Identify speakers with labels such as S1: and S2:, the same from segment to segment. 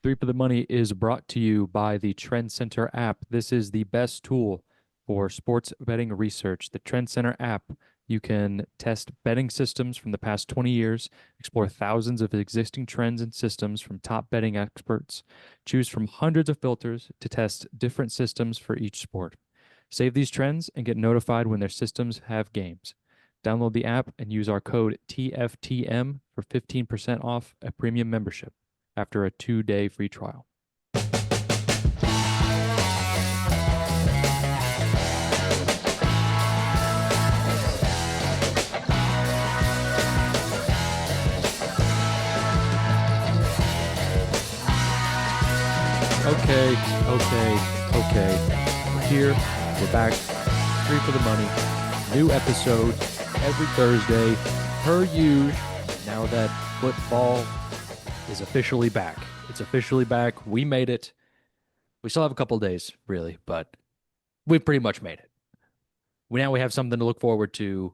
S1: Three for the Money is brought to you by the Trend Center app. This is the best tool for sports betting research. The Trend Center app, you can test betting systems from the past 20 years, explore thousands of existing trends and systems from top betting experts, choose from hundreds of filters to test different systems for each sport. Save these trends and get notified when their systems have games. Download the app and use our code TFTM for 15% off a premium membership after a 2-day free trial. Okay. We're here. We're back. Three for the Money. New episode every Thursday per usual. Now that football is officially back. It's officially back. We made it. We still have a couple days, really, but we pretty much made it. We have something to look forward to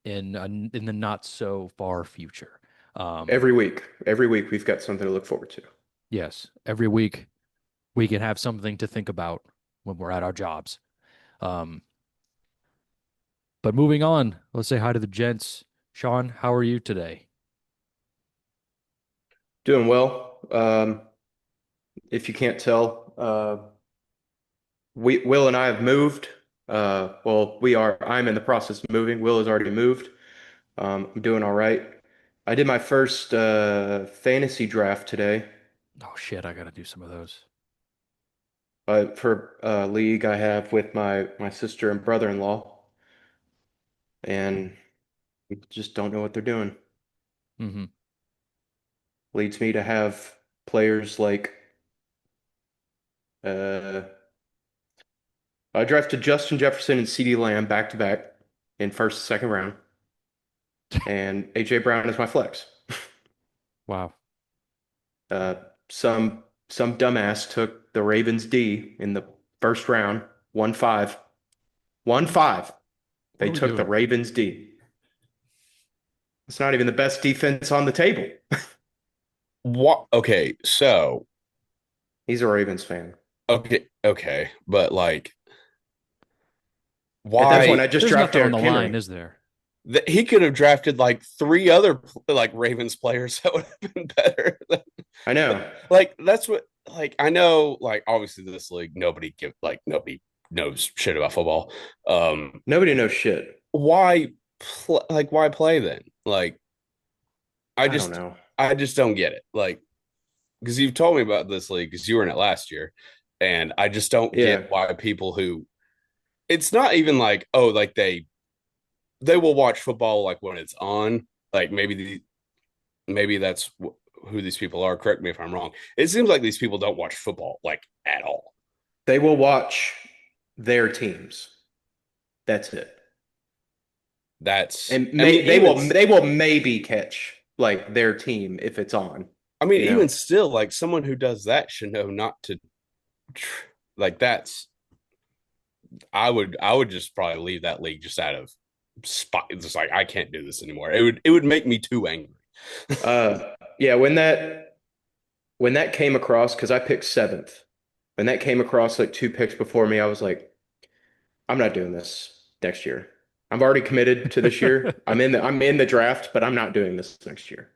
S1: in the not so far future.
S2: Every week we've got something to look forward to.
S1: Yes, every week we can have something to think about when we're at our jobs. But moving on, let's say hi to the gents. Sean, how are you today?
S2: Doing well. If you can't tell, Will and I have moved. I'm in the process of moving. Will has already moved. I'm doing all right. I did my first fantasy draft today.
S1: Oh shit, I gotta do some of those.
S2: For a league I have with my sister and brother-in-law, and we just don't know what they're doing.
S1: Mm-hmm.
S2: Leads me to have players like uh, I drafted Justin Jefferson and CeeDee Lamb back to back in first and second round, and AJ Brown is my flex.
S1: Wow.
S2: Uh, some dumbass took the Ravens D in the first round, 1-5. 1-5.
S1: What
S2: They
S1: are we
S2: took the
S1: doing?
S2: Ravens D. It's not even the best defense on the table.
S3: What? Okay, so
S2: He's a Ravens fan.
S3: okay, but like,
S2: At that point,
S3: why
S2: I just
S1: There's
S2: dropped
S1: nothing on
S2: Derrick
S1: the line,
S2: Henry.
S1: is there?
S3: he could have drafted like three other like Ravens players that would have been better.
S2: I know.
S3: Like that's what like I know like obviously this league nobody knows shit about football.
S2: Nobody knows shit.
S3: Why play then? Like I
S2: I don't
S3: just
S2: know.
S3: I just don't get it. Like because you've told me about this league because you were in it last year, and I just don't
S2: Yeah.
S3: get why people who it's not even like oh like they will watch football like when it's on like maybe that's who these people are. Correct me if I'm wrong. It seems like these people don't watch football like at all.
S2: They will watch their teams. That's it.
S3: That's
S2: And
S3: I mean even
S2: they will maybe catch like their team if it's on,
S3: I mean
S2: you know.
S3: even still like someone who does that should know not to like that's I would just probably leave that league just out of spot. It's like I can't do this anymore. It would make me too angry.
S2: Yeah, when that came across, because I picked seventh, when that came across like two picks before me, I was like, I'm not doing this next year. I'm already committed to this year. I'm in the draft, but I'm not doing this next year.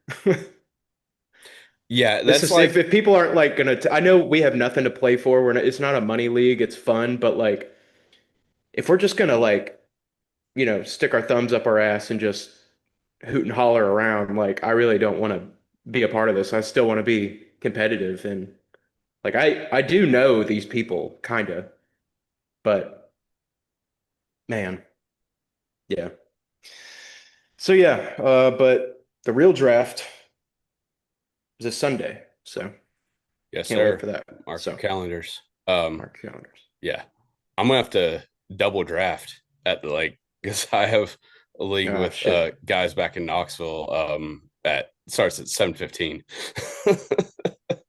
S3: Yeah,
S2: This
S3: that's
S2: is
S3: like
S2: if people aren't like gonna I know we have nothing to play for. It's not a money league. It's fun, but like if we're just gonna like, stick our thumbs up our ass and just hoot and holler around, like I really don't want to be a part of this. I still want to be competitive and like I do know these people kind of, but man, yeah. So yeah, but the real draft is a Sunday, so
S3: yes,
S2: can't wait
S3: sir.
S2: for that.
S3: Mark your
S2: So
S3: calendars.
S2: mark your calendars.
S3: Yeah, I'm gonna have to double draft at the like because I have a league
S2: Ah,
S3: with
S2: shit.
S3: guys back in Knoxville. At starts at 7:15,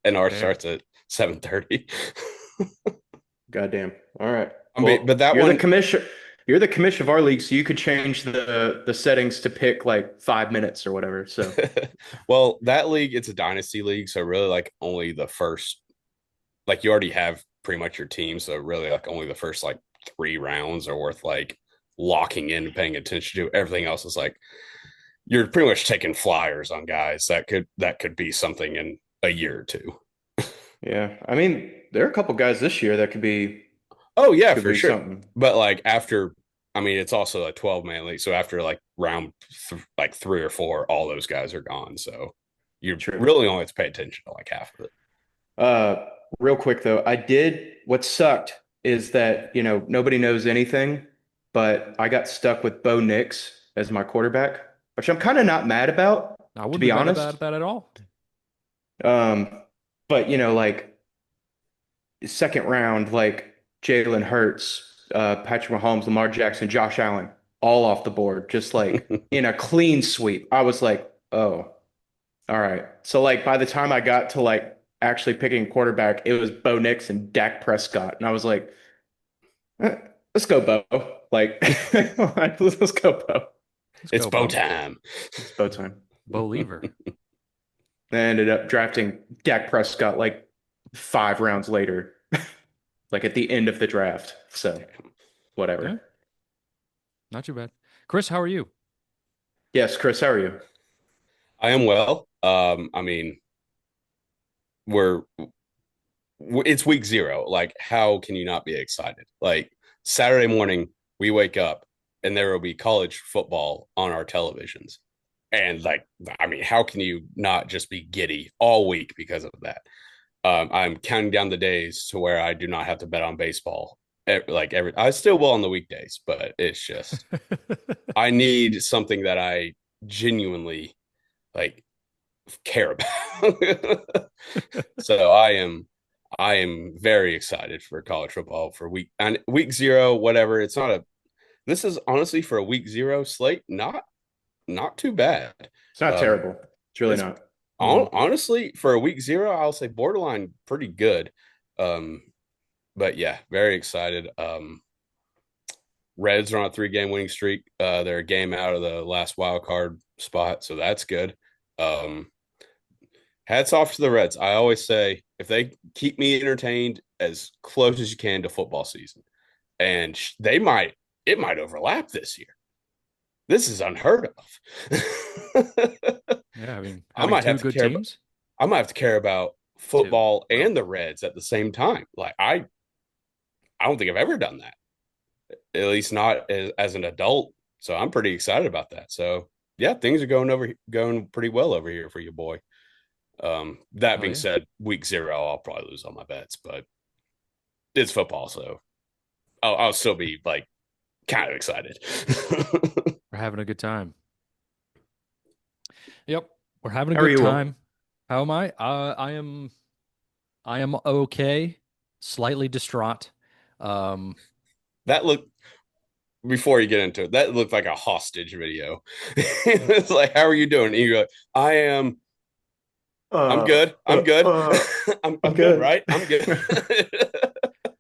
S3: and ours
S1: Damn.
S3: starts at 7:30.
S2: Goddamn. All right.
S3: I mean,
S2: Well,
S3: but that
S2: you're the
S3: one,
S2: commissioner. you're the commissioner of our league, so you could change the settings to pick like 5 minutes or whatever. So
S3: Well, that league, it's a dynasty league, so really like only the first, like you already have pretty much your team, so really like only the first like 3 rounds are worth like locking in and paying attention to. Everything else is like you're pretty much taking flyers on guys that could be something in a year or two.
S2: yeah, I mean, there are a couple guys this year that
S3: Oh yeah,
S2: could
S3: for
S2: be
S3: sure.
S2: something.
S3: But like after, I mean, it's also a 12-man league, so after like round like 3 or 4, all those guys are gone. So you
S2: True.
S3: really only have to pay attention to like half of it.
S2: Uh, Real quick though, what sucked is that, nobody knows anything, but I got stuck with Bo Nix as my quarterback, which I'm kind of not mad about,
S1: I
S2: to
S1: wouldn't be
S2: be
S1: mad
S2: honest.
S1: about that at all.
S2: But like second round, like Jalen Hurts, Patrick Mahomes, Lamar Jackson, Josh Allen, all off the board, just like in a clean sweep. I was like, oh, all right. So like by the time I got to like actually picking quarterback, it was Bo Nix and Dak Prescott, and I was like, eh, let's go Bo. Like, let's go Bo.
S1: Let's
S3: It's
S1: go,
S3: bow
S1: Bo.
S3: time.
S2: It's Bo time.
S1: Believer.
S2: I ended up drafting Dak Prescott like 5 rounds later, like at the end of the draft. So whatever.
S1: Yeah. Not too bad. Chris, how are you?
S2: Yes, Chris, how are you?
S3: I am well. I mean, we're it's week 0. Like, how can you not be excited? Like Saturday morning, we wake up and there will be college football on our televisions. And like, I mean, how can you not just be giddy all week because of that? I'm counting down the days to where I do not have to bet on baseball. I still will on the weekdays, but it's just I need something that I genuinely like care about. So I am very excited for college football for week 0, whatever. It's not a this is honestly for a week 0 slate, not too bad.
S2: It's not
S3: Um,
S2: terrible. It's really
S3: it's
S2: not. Mhm.
S3: honestly for a week 0, I'll say borderline pretty good. Um, but yeah, very excited. Reds are on a 3-game winning streak. They're a game out of the last wild card spot, so that's good. Um, Hats off to the Reds. I always say if they keep me entertained as close as you can to football season, and it might overlap this year. This is unheard of.
S1: Yeah, I mean,
S3: I
S1: having
S3: might have
S1: two
S3: to
S1: good
S3: care about
S1: teams?
S3: I might have to care about
S1: Two.
S3: football
S1: Wow.
S3: and the Reds at the same time. Like I don't think I've ever done that. At least not as an adult. So I'm pretty excited about that. So yeah, things are going pretty well over here for you, boy. That
S1: Oh,
S3: being
S1: yeah.
S3: said, week 0, I'll probably lose all my bets, but it's football, so I'll still be like kind of excited.
S1: We're having a good time. Yep. We're having a
S2: How are
S1: good
S2: you, Will?
S1: time. How am I? I am okay. Slightly distraught. Um,
S3: That looked before you get into it, that looked like a hostage video. It's like, how are you doing? And you go, I am. I'm
S2: Uh,
S3: good.
S2: uh,
S3: I'm good.
S2: uh,
S3: I'm
S2: I'm
S3: good,
S2: good.
S3: right? I'm good.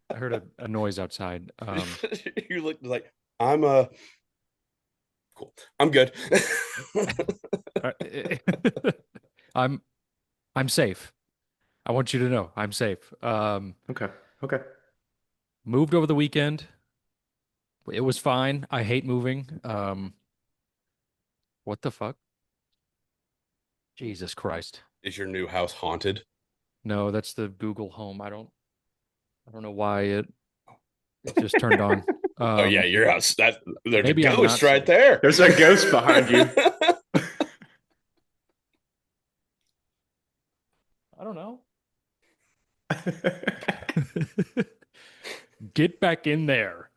S1: I heard a noise outside.
S3: You look like I'm cool. I'm good.
S1: Uh, I'm I'm safe. I want you to know I'm safe.
S2: Okay. Okay.
S1: Moved over the weekend. It was fine. I hate moving. What the fuck? Jesus Christ.
S3: Is your new house haunted?
S1: No, that's the Google Home. I don't know why it just turned on.
S3: Oh yeah, your house. There's a
S1: Maybe I'm
S3: ghost
S1: not
S3: right
S1: safe.
S3: there.
S2: There's a ghost behind you.
S1: I don't know. Get back in there.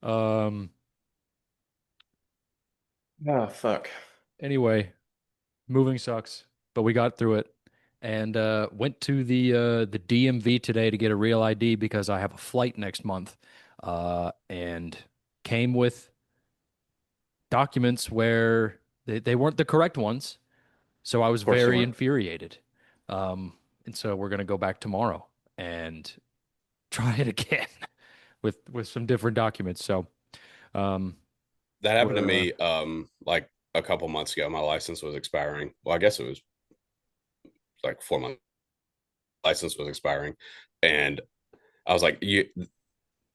S1: Um,
S2: Oh, fuck.
S1: anyway, moving sucks, but we got through it and went to the DMV today to get a real ID because I have a flight next month. And came with documents where they weren't the correct ones. So I was
S2: Of course they
S1: very
S2: weren't.
S1: infuriated. And so we're gonna go back tomorrow and try it again with some different documents. So um,
S3: That happened to
S1: we're
S3: me like a couple months ago. My license was expiring. Well, I guess it was like 4 months. License was expiring, and I was like, you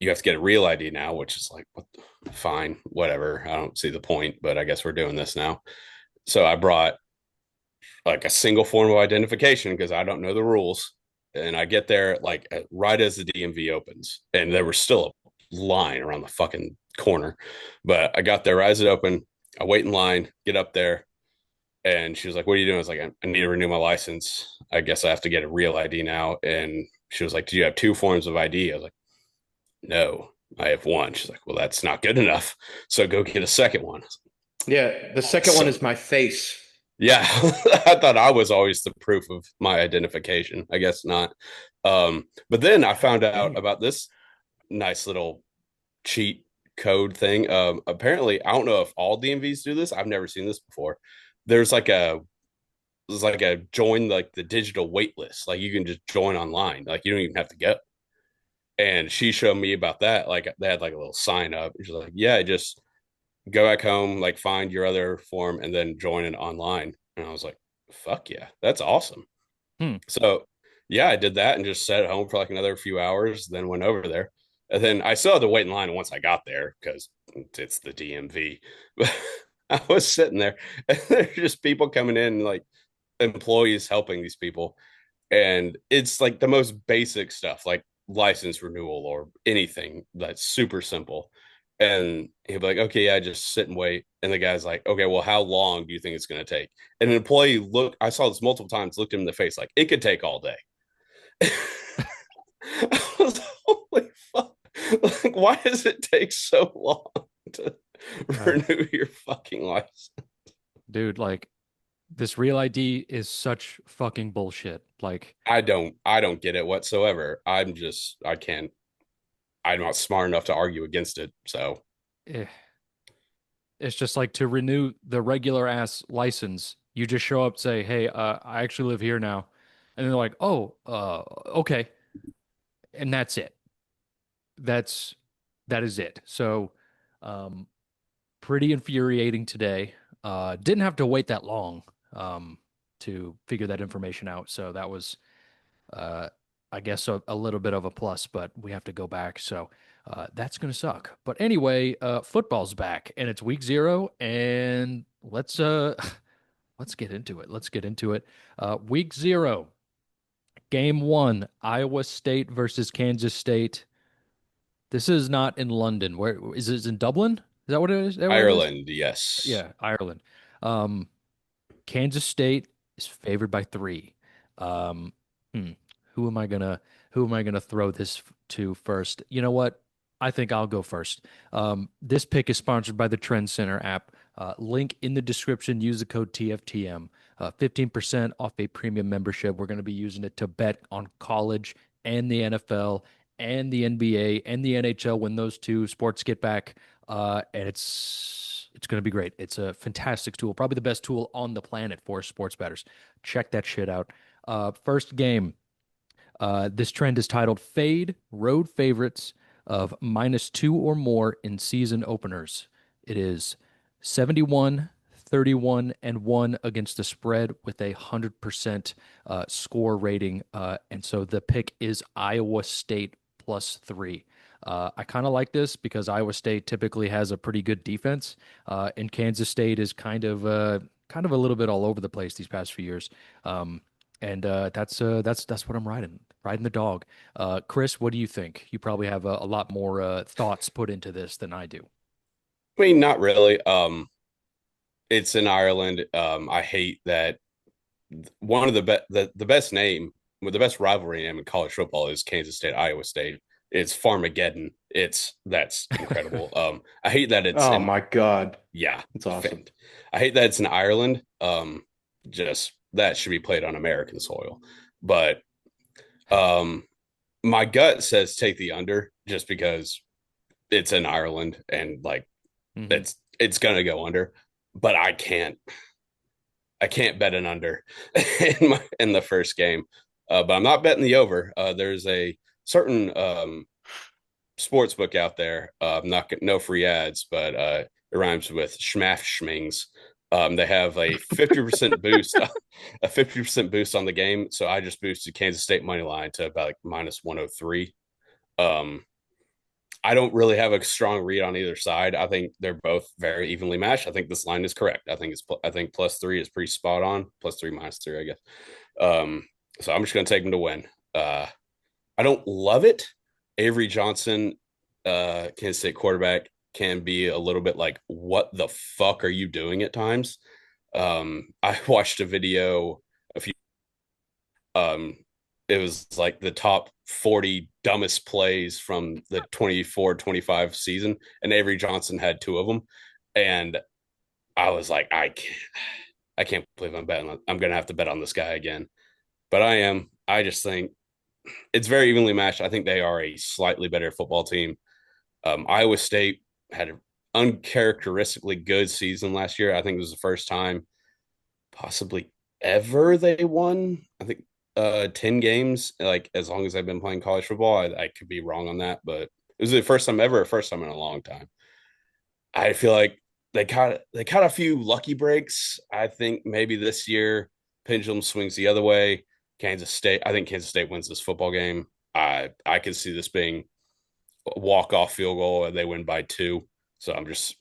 S3: have to get a real ID now, which is like, what fine, whatever. I don't see the point, but I guess we're doing this now. So I brought like a single form of identification because I don't know the rules. And I get there like right as the DMV opens, and there was still a line around the fucking corner. But I got there right as it opened. I wait in line, get up there, and she was like, "What are you doing?" I was like, "I need to renew my license. I guess I have to get a real ID now." And she was like, "Do you have two forms of ID?" I was like, "No, I have one." She's like, "Well, that's not good enough. So go get a second one."
S2: Yeah, the second one
S3: So
S2: is my face.
S3: yeah, I thought I was always the proof of my identification. I guess not. But then I found out
S2: Damn.
S3: about this nice little cheat code thing. Apparently, I don't know if all DMVs do this. I've never seen this before. There's like a there's like a join like the digital wait list. Like you can just join online. Like you don't even have to go. And she showed me about that. Like they had like a little sign up. She's like, yeah, just go back home, like find your other form and then join it online. And I was like, fuck yeah, that's awesome.
S1: hmm.
S3: So yeah, I did that and just sat at home for like another few hours, then went over there. And then I still had to wait in line once I got there because it's the DMV. But I was sitting there and there's just people coming in, like employees helping these people. And it's like the most basic stuff, like license renewal or anything that's super simple. And he'd be like, okay, yeah, just sit and wait. And the guy's like, okay, well, how long do you think it's going to take? And an employee looked, I saw this multiple times, looked him in the face like, it could take all day. I was holy fuck. Like, why does it take so long to
S1: Uh,
S3: renew your fucking license?
S1: dude, like this real ID is such fucking bullshit. Like,
S3: I don't get it whatsoever. I'm not smart enough to argue against it. So
S1: eh, it's just like to renew the regular ass license. You just show up, say, "Hey, I actually live here now," and they're like, "Oh, okay," and that's it. That's that is it. So, um, pretty infuriating today. Didn't have to wait that long to figure that information out. So that was, uh, I guess, a little bit of a plus, but we have to go back. So that's going to suck. But anyway, football's back and it's week 0. And let's get into it. Let's get into it. Week 0, game 1, Iowa State versus Kansas State. This is not in London. Where is it? In Dublin? Is that what it is? Is that where it is?
S3: Ireland, yes.
S1: Yeah, Ireland. Um, Kansas State is favored by 3. Um, hmm, who am I gonna who am I gonna throw this to first? You know what? I think I'll go first. This pick is sponsored by the Trend Center app. Link in the description. Use the code TFTM. 15% off a premium membership. We're going to be using it to bet on college and the NFL and the NBA and the NHL when those two sports get back. And it's going to be great. It's a fantastic tool, probably the best tool on the planet for sports bettors. Check that shit out. First game. This trend is titled Fade Road Favorites of -2 or more in season openers. It is 71, 31, and 1 against the spread with a 100% score rating. And so the pick is Iowa State +3. I kind of like this because Iowa State typically has a pretty good defense, and Kansas State is kind of a little bit all over the place these past few years. And that's what I'm riding the dog. Chris, what do you think? You probably have a lot more thoughts put into this than I do.
S3: I mean, not really. It's in Ireland. I hate that one of the best name with the best rivalry name in college football is Kansas State, Iowa State. It's Farmageddon. That's incredible. I hate that it's
S2: Oh
S3: in
S2: my God.
S3: yeah.
S2: That's awesome.
S3: I hate that it's in Ireland. Just that should be played on American soil. But um, my gut says take the under just because it's in Ireland and like
S1: Hmm.
S3: it's gonna go under. But I can't bet an under in the first game. But I'm not betting the over. There's a certain sports book out there. Not no free ads, but it rhymes with schmaf. They have a 50% boost, a 50% boost on the game. So I just boosted Kansas State money line to about like minus 103. Um, I don't really have a strong read on either side. I think they're both very evenly matched. I think this line is correct. I think +3 is pretty spot on. +3 -3, I guess. So I'm just gonna take them to win. I don't love it. Avery Johnson, Kansas State quarterback, can be a little bit like, what the fuck are you doing at times? I watched a video a few um it was like the top 40 dumbest plays from the 24-25 season, and Avery Johnson had two of them. And I was like, I can't believe I'm gonna have to bet on this guy again. But I am. I just think it's very evenly matched. I think they are a slightly better football team. Iowa State had an uncharacteristically good season last year. I think it was the first time possibly ever they won. I think 10 games, like as long as I've been playing college football. I could be wrong on that, but it was the first time ever, first time in a long time. I feel like they caught a few lucky breaks. I think maybe this year pendulum swings the other way. I think Kansas State wins this football game. I could see this being a walk-off field goal and they win by 2. So I'm just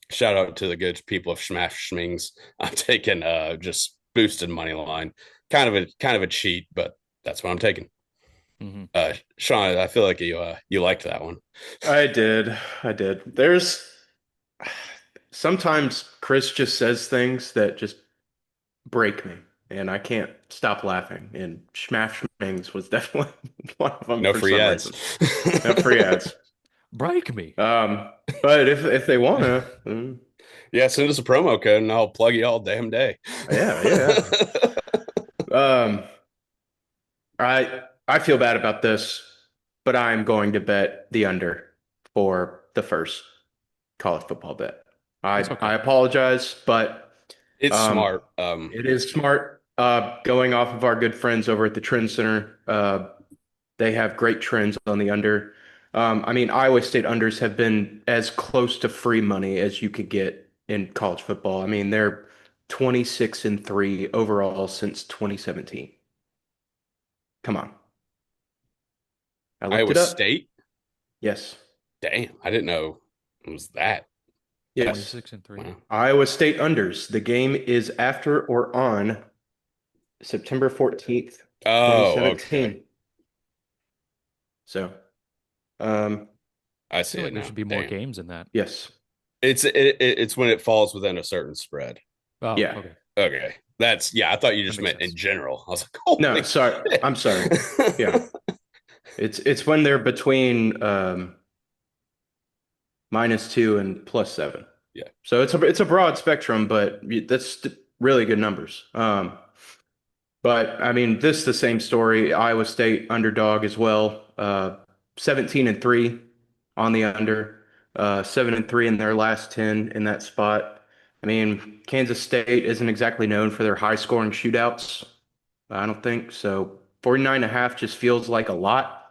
S3: shout out to the good people of Schmings. I'm taking just boosted money line. Kind of a cheat, but that's what I'm taking. Sean, I feel like you liked that one.
S2: I did. There's sometimes Chris just says things that just break me, and I can't stop laughing. And Schmafschmings was definitely one of them
S3: No
S2: for
S3: free
S2: some
S3: ads.
S2: reason. No free ads.
S1: Break me.
S2: But if they want to,
S3: Yeah, send us a promo code and I'll plug you all damn day.
S2: yeah. I feel bad about this, but I'm going to bet the under for the first college football bet.
S1: That's okay.
S2: I apologize, but
S3: It's smart.
S2: it is smart. Going off of our good friends over at the Trend Center, they have great trends on the under. I mean, Iowa State unders have been as close to free money as you could get in college football. I mean, they're 26-3 overall since 2017. Come on. I looked
S3: Iowa
S2: it up.
S3: State?
S2: Yes.
S3: Damn, I didn't know it was that.
S2: Yes.
S1: 26-3.
S3: Wow.
S2: Iowa State unders. The game is after or on September 14th,
S3: Oh,
S2: 2017.
S3: okay.
S2: So,
S3: I
S1: I
S3: see
S1: feel
S3: it
S1: like there
S3: now.
S1: should be more
S3: Damn.
S1: games in that.
S2: yes.
S3: It's when it falls within a certain spread.
S1: Oh,
S2: Yeah.
S1: okay.
S3: Okay. I thought you just
S1: That makes
S3: meant in
S1: sense.
S3: general. I was like, oh
S2: No, sorry. I'm sorry. Yeah. It's when they're between -2 and +7.
S3: Yeah.
S2: So it's a broad spectrum, but that's really good numbers. But I mean, this is the same story. Iowa State underdog as well. 17-3 on the under. 7-3 in their last 10 in that spot. I mean, Kansas State isn't exactly known for their high scoring shootouts. I don't think so. 49.5 just feels like a lot.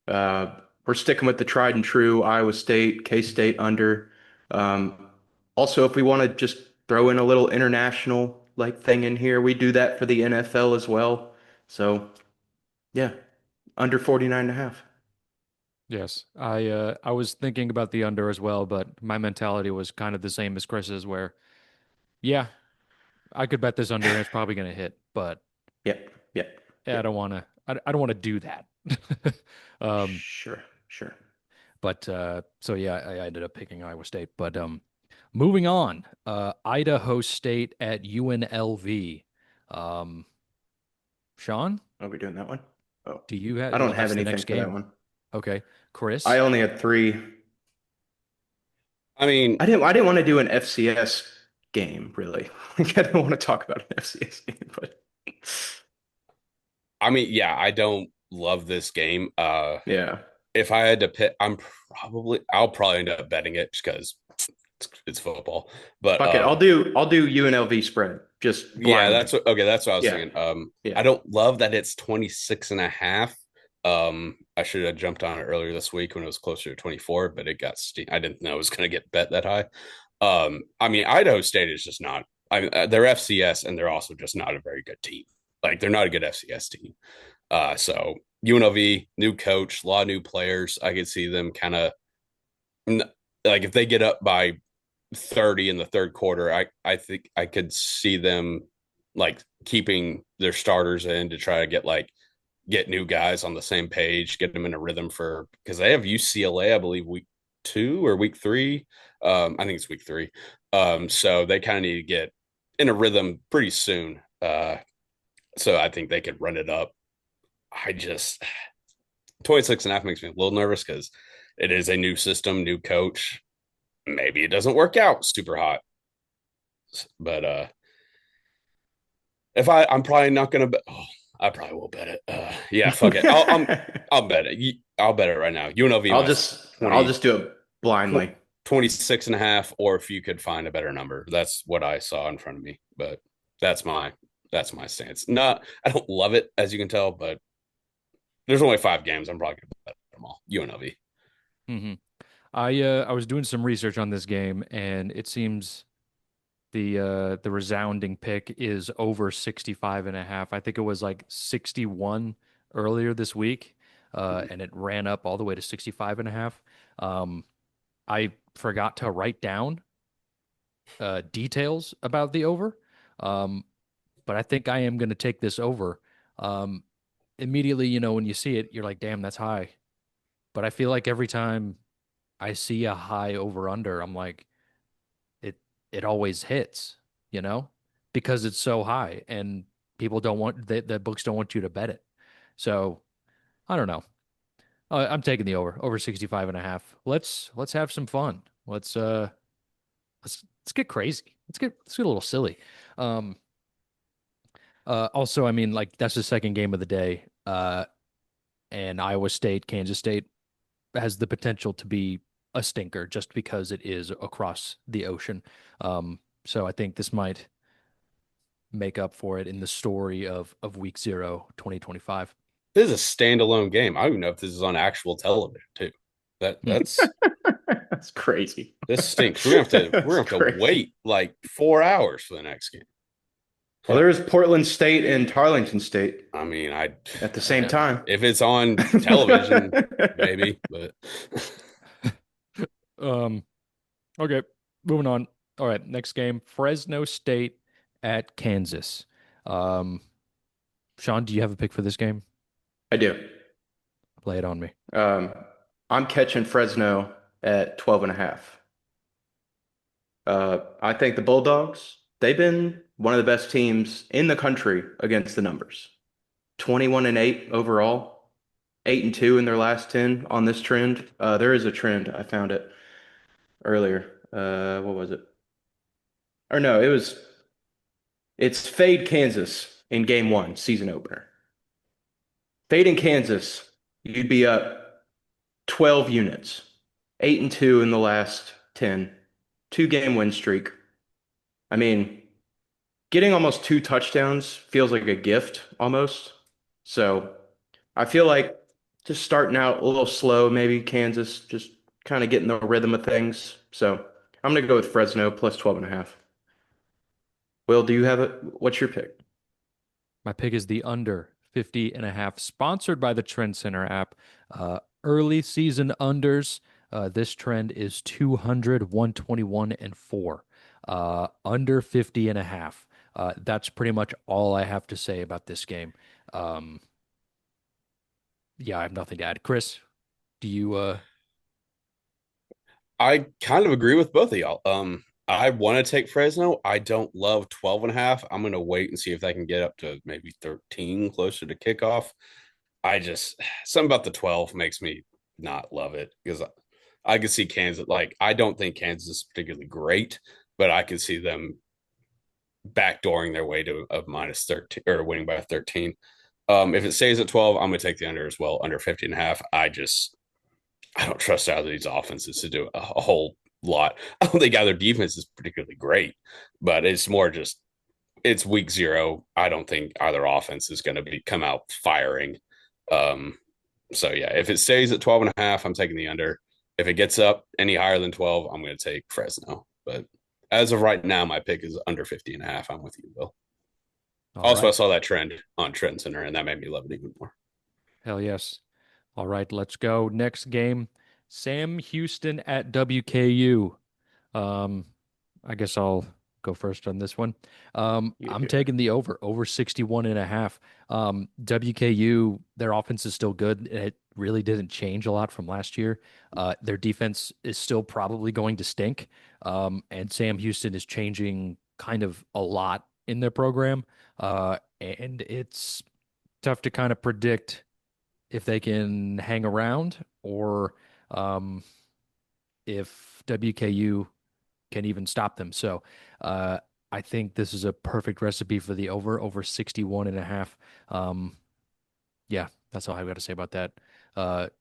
S2: We're sticking with the tried and true Iowa State, K-State under. Also, if we want to just throw in a little international like thing in here, we do that for the NFL as well. So, yeah, under 49.5.
S1: Yes. I was thinking about the under as well, but my mentality was kind of the same as Chris's, where yeah, I could bet this under and it's probably going to hit, but
S2: Yep, yep.
S1: I don't want to. I don't want to do that.
S2: Sure.
S1: But so yeah, I ended up picking Iowa State. But moving on, Idaho State at UNLV. Sean,
S2: Are we doing that one? Oh,
S1: do you have?
S2: I don't
S1: well,
S2: have
S1: that's the
S2: anything
S1: next
S2: for that
S1: game.
S2: one.
S1: Okay, Chris.
S2: I only had 3.
S3: I mean,
S2: I didn't want to do an FCS game, really. Like, I didn't want to talk about an FCS game, but
S3: yeah, I don't love this game.
S2: yeah.
S3: If I had to pick, I'll probably end up betting it just because it's football. But
S2: Fuck it. I'll do UNLV spread. Just
S3: yeah,
S2: blindly.
S3: that's what I was
S2: Yeah.
S3: thinking.
S2: Yeah.
S3: I don't love that it's 26.5, I should have jumped on it earlier this week when it was closer to 24, but it got I didn't know it was going to get bet that high. I mean, Idaho State is just not. They're FCS and they're also just not a very good team. Like they're not a good FCS team. So UNLV, new coach, a lot of new players. I could see them kind of like if they get up by 30 in the third quarter, I think I could see them like keeping their starters in to try to get new guys on the same page, get them in a rhythm for because they have UCLA, I believe, week 2 or week 3. I think it's week 3. So they kind of need to get in a rhythm pretty soon. So I think they could run it up. I just 26.5 makes me a little nervous because it is a new system, new coach. Maybe it doesn't work out super hot. But if I'm probably not gonna bet. Oh, I probably will bet it. Yeah, fuck it. I'll bet it. I'll bet it right now. UNLV
S2: I'll just do it blindly.
S3: 26.5, or if you could find a better number. That's what I saw in front of me. But that's my stance. Not I don't love it, as you can tell, but there's only 5 games. I'm probably gonna bet them all. UNLV.
S1: Mm-hmm. I was doing some research on this game, and it seems the resounding pick is over 65.5. I think it was like 61 earlier this week, and it ran up all the way to 65.5. I forgot to write down details about the over, but I think I am going to take this over. Immediately, when you see it, you're like, damn, that's high. But I feel like every time I see a high over under, I'm like, it always hits, because it's so high and people don't want the books don't want you to bet it. So I don't know. I'm taking the over 65.5. Let's have some fun. Let's get crazy. Let's get a little silly. Um, also, I mean, like that's the second game of the day. And Iowa State, Kansas State has the potential to be a stinker just because it is across the ocean. So I think this might make up for it in the story of week 0, 2025.
S3: This is a standalone game. I don't even know if this is on actual television too. That's
S2: That's crazy.
S3: This stinks. We're gonna have to wait like 4 hours for the next game.
S2: Well, there is Portland State and Tarleton State.
S3: I mean,
S2: at the same time.
S3: If it's on television, maybe. But
S1: okay, moving on. All right, next game: Fresno State at Kansas. Sean, do you have a pick for this game?
S2: I do.
S1: Lay it on me.
S2: I'm catching Fresno at 12.5. I think the Bulldogs, they've been one of the best teams in the country against the numbers. 21-8 overall, 8-2 in their last 10 on this trend. There is a trend. I found it earlier. What was it? Or no, it's fade Kansas in game 1, season opener. Fade in Kansas, you'd be up 12 units, 8-2 in the last 10, 2-game win streak. I mean, getting almost 2 touchdowns feels like a gift almost. So I feel like just starting out a little slow, maybe Kansas just kind of getting the rhythm of things. So I'm going to go with Fresno plus 12.5. Will, do you have it? What's your pick?
S1: My pick is the under 50.5, sponsored by the Trend Center app. Early season unders. This trend is 200, 121, and 4. Under 50.5. That's pretty much all I have to say about this game. Yeah, I have nothing to add. Chris, do you
S3: I kind of agree with both of y'all. I want to take Fresno. I don't love 12.5. I'm going to wait and see if they can get up to maybe 13 closer to kickoff. Something about the 12 makes me not love it because I can see Kansas. Like, I don't think Kansas is particularly great, but I can see them backdooring their way to a minus 13 or winning by 13. If it stays at 12, I'm going to take the under as well, under 50.5. I don't trust either of these offenses to do a whole lot. I don't think either defense is particularly great, but it's more just it's week 0. I don't think either offense is going to come out firing. So yeah, if it stays at 12 and a half, I'm taking the under. If it gets up any higher than 12, I'm going to take Fresno. But as of right now, my pick is under 50 and a half. I'm with you, Will.
S1: All
S3: Also, I
S1: right.
S3: saw that trend on Trend Center, and that made me love it even more.
S1: Hell yes. All right, let's go. Next game, Sam Houston at WKU. Um, I guess I'll go first on this one. I'm
S2: Yeah.
S1: taking the over 61 and a half. WKU, their offense is still good. It really didn't change a lot from last year. Their defense is still probably going to stink. And Sam Houston is changing kind of a lot in their program. And it's tough to kind of predict if they can hang around or um, if WKU can even stop them. So uh, I think this is a perfect recipe for the over 61 and a half. Yeah, that's all I've got to say about that.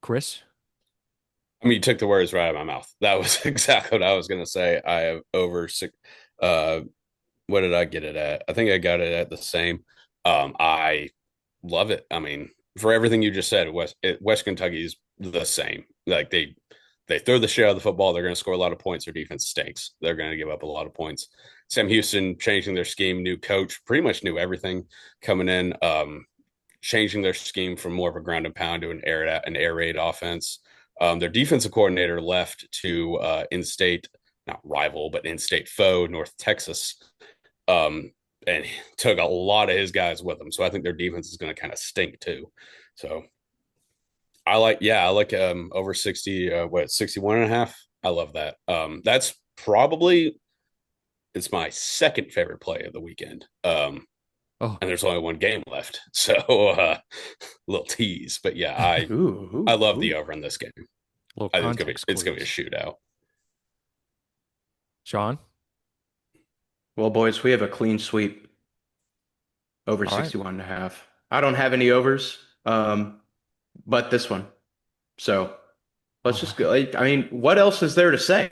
S1: Chris?
S3: I mean, you took the words right out of my mouth. That was exactly what I was going to say. I have over six. Uh, what did I get it at? I think I got it at the same. I love it. I mean, for everything you just said, West Kentucky is the same. Like they throw the shit out of the football. They're going to score a lot of points. Their defense stinks. They're going to give up a lot of points. Sam Houston changing their scheme, new coach, pretty much knew everything coming in. Changing their scheme from more of a ground and pound to an air raid offense. Their defensive coordinator left to in-state, not rival, but in-state foe, North Texas, and took a lot of his guys with him. So I think their defense is going to kind of stink too. So I like over 60, 61 and a half. I love that. That's probably it's my second favorite play of the weekend.
S1: Oh,
S3: And there's only one game left. So a little tease. But yeah, I
S2: Ooh,
S3: I love the
S2: ooh.
S3: over in this game.
S1: little
S3: I think
S1: context
S3: it's gonna be a
S1: clues.
S3: shootout.
S1: Sean?
S2: Well, boys, we have a clean sweep over
S1: All right.
S2: 61 and a half. I don't have any overs, but this one. So let's
S1: Oh,
S2: just go. I mean, what else is there to say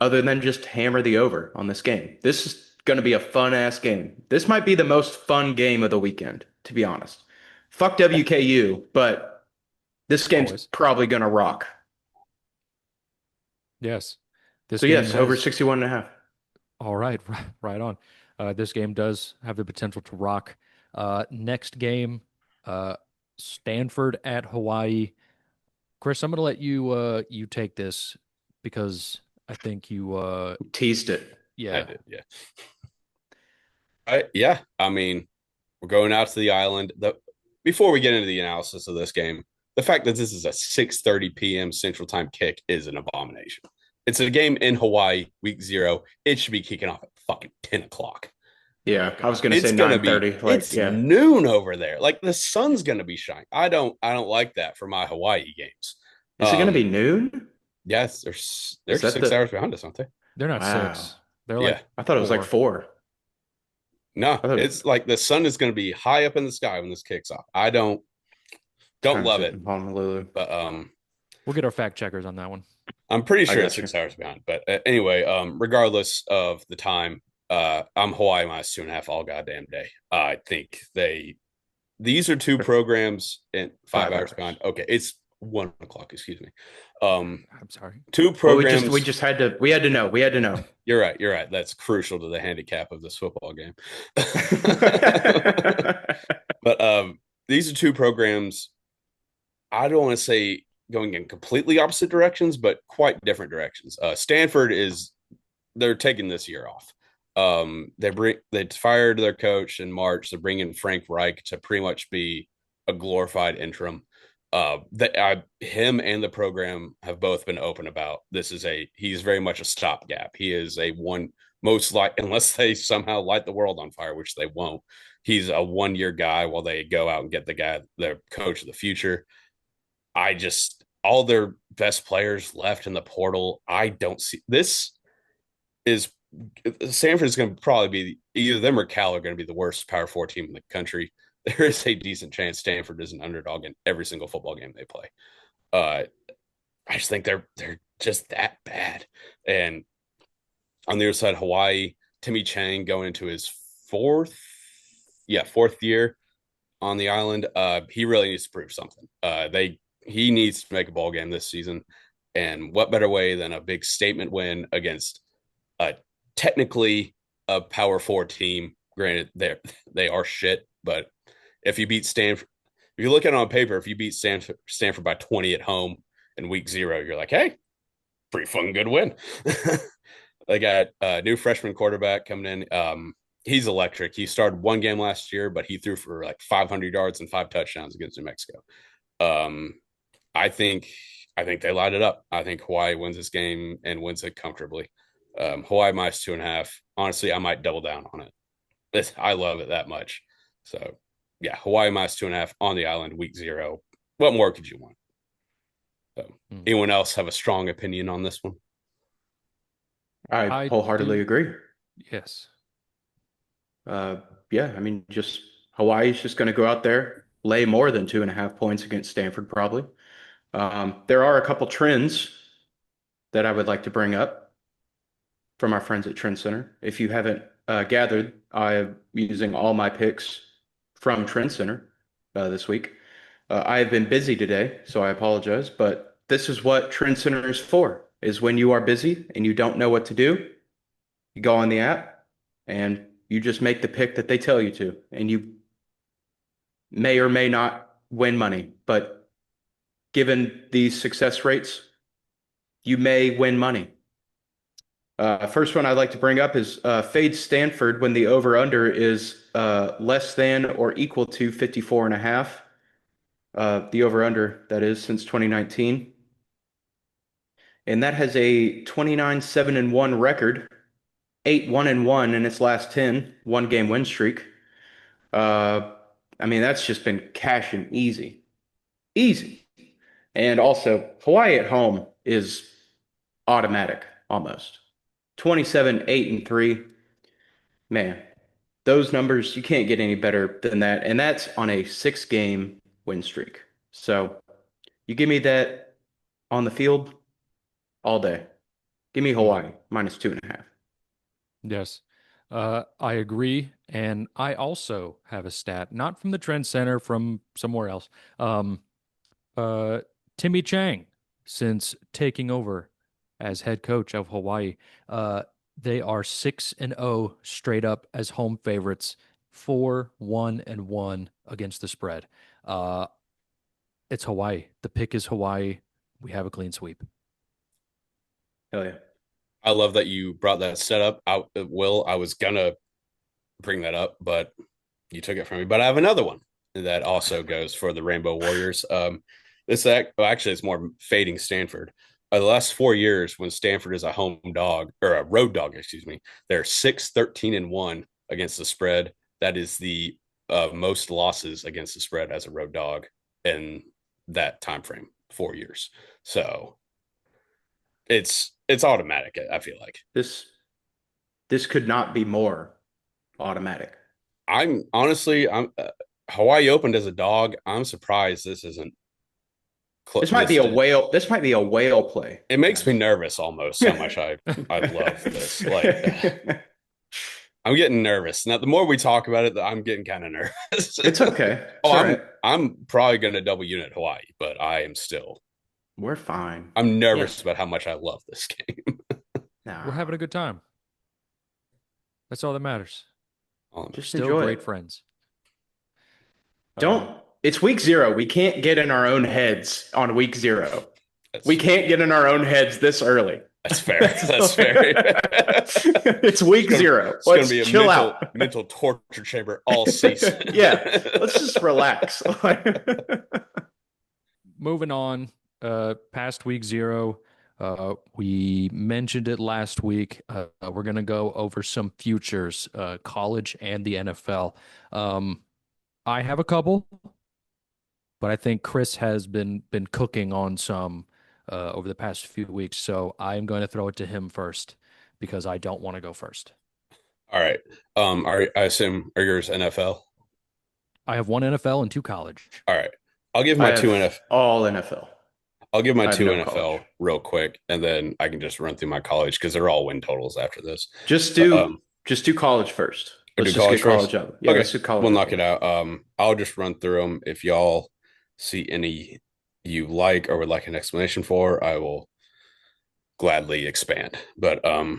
S2: other than just hammer the over on this game? This is going to be a fun ass game. This might be the most fun game of the weekend, to be honest. Fuck WKU, but this game's
S1: always.
S2: probably going to rock.
S1: Yes. This
S2: So,
S1: game
S2: yes, over
S1: has
S2: 61 and a half.
S1: all right, right on. This game does have the potential to rock. Next game, uh, Stanford at Hawaii. Chris, I'm gonna let you take this because I think you
S2: Teased it.
S3: I
S1: yeah.
S3: did, yeah. Yeah. I mean, we're going out to the island. Before we get into the analysis of this game, the fact that this is a 6:30 p.m. Central Time kick is an abomination. It's a game in Hawaii, week 0. It should be kicking off at fucking 10 o'clock.
S2: Yeah, I was going to say
S3: It's gonna be
S2: 9:30. Like,
S3: it's
S2: yeah.
S3: noon over there. Like the sun's gonna be shining. I don't like that for my Hawaii games.
S2: Is it going to be
S3: Um,
S2: noon?
S3: yes, they're
S2: Is that
S3: 6 hours
S2: the
S3: behind us, aren't they?
S1: They're not
S2: wow?
S1: six. They're like
S3: Yeah.
S2: I thought it was like
S1: four.
S2: 4.
S3: No,
S2: I thought
S3: it's like the sun is gonna be high up in the sky when this kicks off. I don't
S2: time
S3: love
S2: zone
S3: it,
S2: in Honolulu.
S3: but
S1: We'll get our fact checkers on that one.
S3: I'm pretty
S2: I
S3: sure it's
S2: got you.
S3: 6 hours behind. But anyway, regardless of the time, I'm Hawaii minus 2.5 all goddamn day. I think these are two programs in 5 hours
S2: 5 hours.
S3: behind. Okay, it's 1 o'clock. Excuse me. Um,
S1: I'm sorry.
S3: two
S2: Well, we
S3: programs.
S2: just had to we had to know. We had to know.
S3: You're right. You're right. That's crucial to the handicap of this football game. But these are two programs. I don't want to say going in completely opposite directions, but quite different directions. Stanford is they're taking this year off. They fired their coach in March. They're bringing Frank Reich to pretty much be a glorified interim. Him and the program have both been open about this. He's very much a stopgap. He is a one most like unless they somehow light the world on fire, which they won't. He's a 1 year guy while they go out and get their coach of the future. I just all their best players left in the portal. I don't see this is Stanford is going to probably be either them or Cal are going to be the worst Power Four team in the country. There is a decent chance Stanford is an underdog in every single football game they play. Uh, I just think they're just that bad. And on the other side, Hawaii, Timmy Chang going into his fourth year. on the island. He really needs to prove something. He needs to make a ball game this season, and what better way than a big statement win against a technically a power four team. Granted, they are shit, but if you beat Stanford, if you look at it on paper, if you beat Stanford by 20 at home in week 0, you're like, hey, pretty fucking good win. They got a new freshman quarterback coming in. He's electric. He started one game last year, but he threw for like 500 yards and 5 touchdowns against New Mexico. I think they light it up. I think Hawaii wins this game and wins it comfortably. Hawaii minus 2.5. Honestly, I might double down on it. I love it that much. So yeah, Hawaii minus 2.5 on the island, week 0. What more could you want? So, anyone else have a strong opinion on this one?
S2: I wholeheartedly agree.
S1: Yes.
S2: Yeah, I mean, just Hawaii's just going to go out there, lay more than 2.5 points against Stanford, probably. There are a couple trends that I would like to bring up from our friends at Trend Center. If you haven't gathered, I'm using all my picks from Trend Center this week. I have been busy today, so I apologize, but this is what Trend Center is for, is when you are busy and you don't know what to do, you go on the app and you just make the pick that they tell you to, and you may or may not win money, but given these success rates, you may win money. First one I'd like to bring up is fade Stanford when the over-under is less than or equal to 54.5. The over-under, that is, since 2019. And that has a 29-7-1 record, 8-1-1 in its last 10, one-game win streak. I mean, that's just been cashing easy. Easy. And also, Hawaii at home is automatic, almost. 27-8-3. Man, those numbers, you can't get any better than that. And that's on a 6-game win streak. So you give me that on the field all day. Give me Hawaii minus 2.5. Yes.
S1: I agree. And I also have a stat, not from the Trend Center, from somewhere else. Timmy Chang, since taking over as head coach of Hawaii, they are 6-0 straight up as home favorites, 4-1-1 against the spread. It's Hawaii. The pick is Hawaii. We have a clean sweep.
S2: Hell yeah.
S3: I love that you brought that setup out, Will. I was gonna bring that up, but you took it from me. But I have another one that also goes for the Rainbow Warriors. Actually, it's more fading Stanford. The last 4 years, when Stanford is a home dog or a road dog, excuse me, they're 6-13-1 against the spread. That is the most losses against the spread as a road dog in that time frame, 4 years. So it's automatic. I feel like
S2: this could not be more automatic.
S3: I'm Hawaii opened as a dog. I'm surprised this isn't.
S2: This might be a whale. This might be a whale play.
S3: It makes me nervous almost how much I love this. Like I'm getting nervous. Now the more we talk about it, I'm getting kind of nervous.
S2: It's okay.
S3: I'm probably gonna double unit Hawaii, but I am still.
S2: We're fine.
S3: I'm nervous about how much I love this game.
S1: We're having a good time. That's all that matters.
S2: Just
S1: still
S2: enjoy
S1: great
S2: it.
S1: friends.
S2: It's week 0. We can't get in our own heads on week 0. We can't get in our own heads this early.
S3: That's fair. That's fair.
S2: It's week 0.
S3: It's going to be a mental torture chamber all season.
S2: Yeah. Let's just relax.
S1: Moving on, past week 0. We mentioned it last week. We're going to go over some futures, college and the NFL. I have a couple, but I think Chris has been cooking on some over the past few weeks. So I'm going to throw it to him first because I don't want to go first.
S3: All right. I assume are yours NFL?
S1: I have 1 NFL and 2 college.
S3: All right. I'll give my 2 NFL.
S2: All NFL.
S3: I'll give my 2 NFL real quick, and then I can just run through my college because they're all win totals after this.
S2: Just do college first.
S3: Or
S2: Let's
S3: do
S2: just get
S3: college
S2: college
S3: first?
S2: out. Yeah,
S3: Okay,
S2: let's do college
S3: we'll
S2: out
S3: knock it
S2: first.
S3: out. I'll just run through them. If y'all see any you like or would like an explanation for, I will gladly expand. But all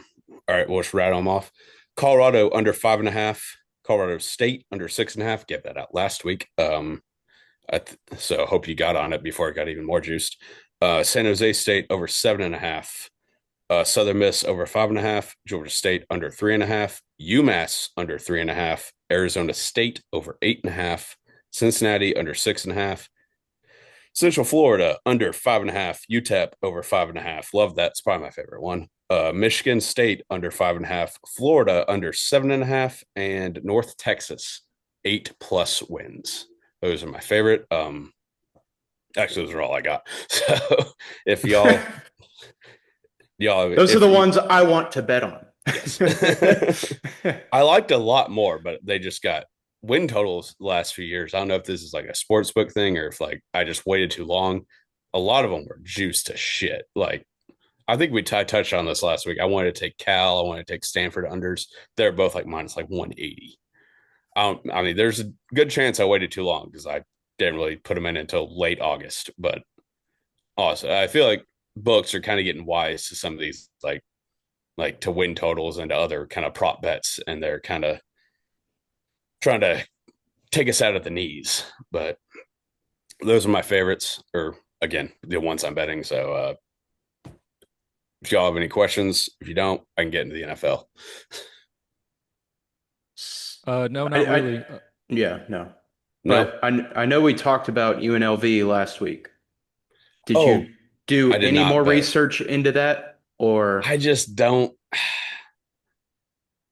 S3: right, we'll just rattle them off. Colorado under 5.5. Colorado State under 6.5. Get that out last week. So hope you got on it before it got even more juiced. San Jose State over 7.5. Southern Miss over 5.5. Georgia State under 3.5. UMass under 3.5. Arizona State over 8.5. Cincinnati under 6.5. Central Florida under 5.5. UTEP over 5.5. Love that. It's probably my favorite one. Michigan State under 5.5. Florida under 7.5. And North Texas 8+ wins. Those are my favorite. Actually, those are all I got. So if y'all
S2: Those are the ones I want to bet on.
S3: Yes. I liked a lot more, but they just got win totals the last few years. I don't know if this is like a sports book thing or if like I just waited too long. A lot of them were juiced to shit. Like I think we touched on this last week. I wanted to take Cal. I wanted to take Stanford unders. They're both like minus like 180. I mean, there's a good chance I waited too long because I didn't really put them in until late August. But also, I feel like books are kind of getting wise to some of these like to win totals and to other kind of prop bets, and they're kind of trying to take us out at the knees. But those are my favorites, or again, the ones I'm betting. So if y'all have any questions, if you don't, I can get into the NFL.
S1: No, not
S2: I,
S1: really.
S2: yeah, no.
S3: No,
S2: But I know we talked about UNLV last week. Did
S3: oh,
S2: you do
S3: I did
S2: any
S3: not
S2: more
S3: bet.
S2: research into that, or
S3: I just don't.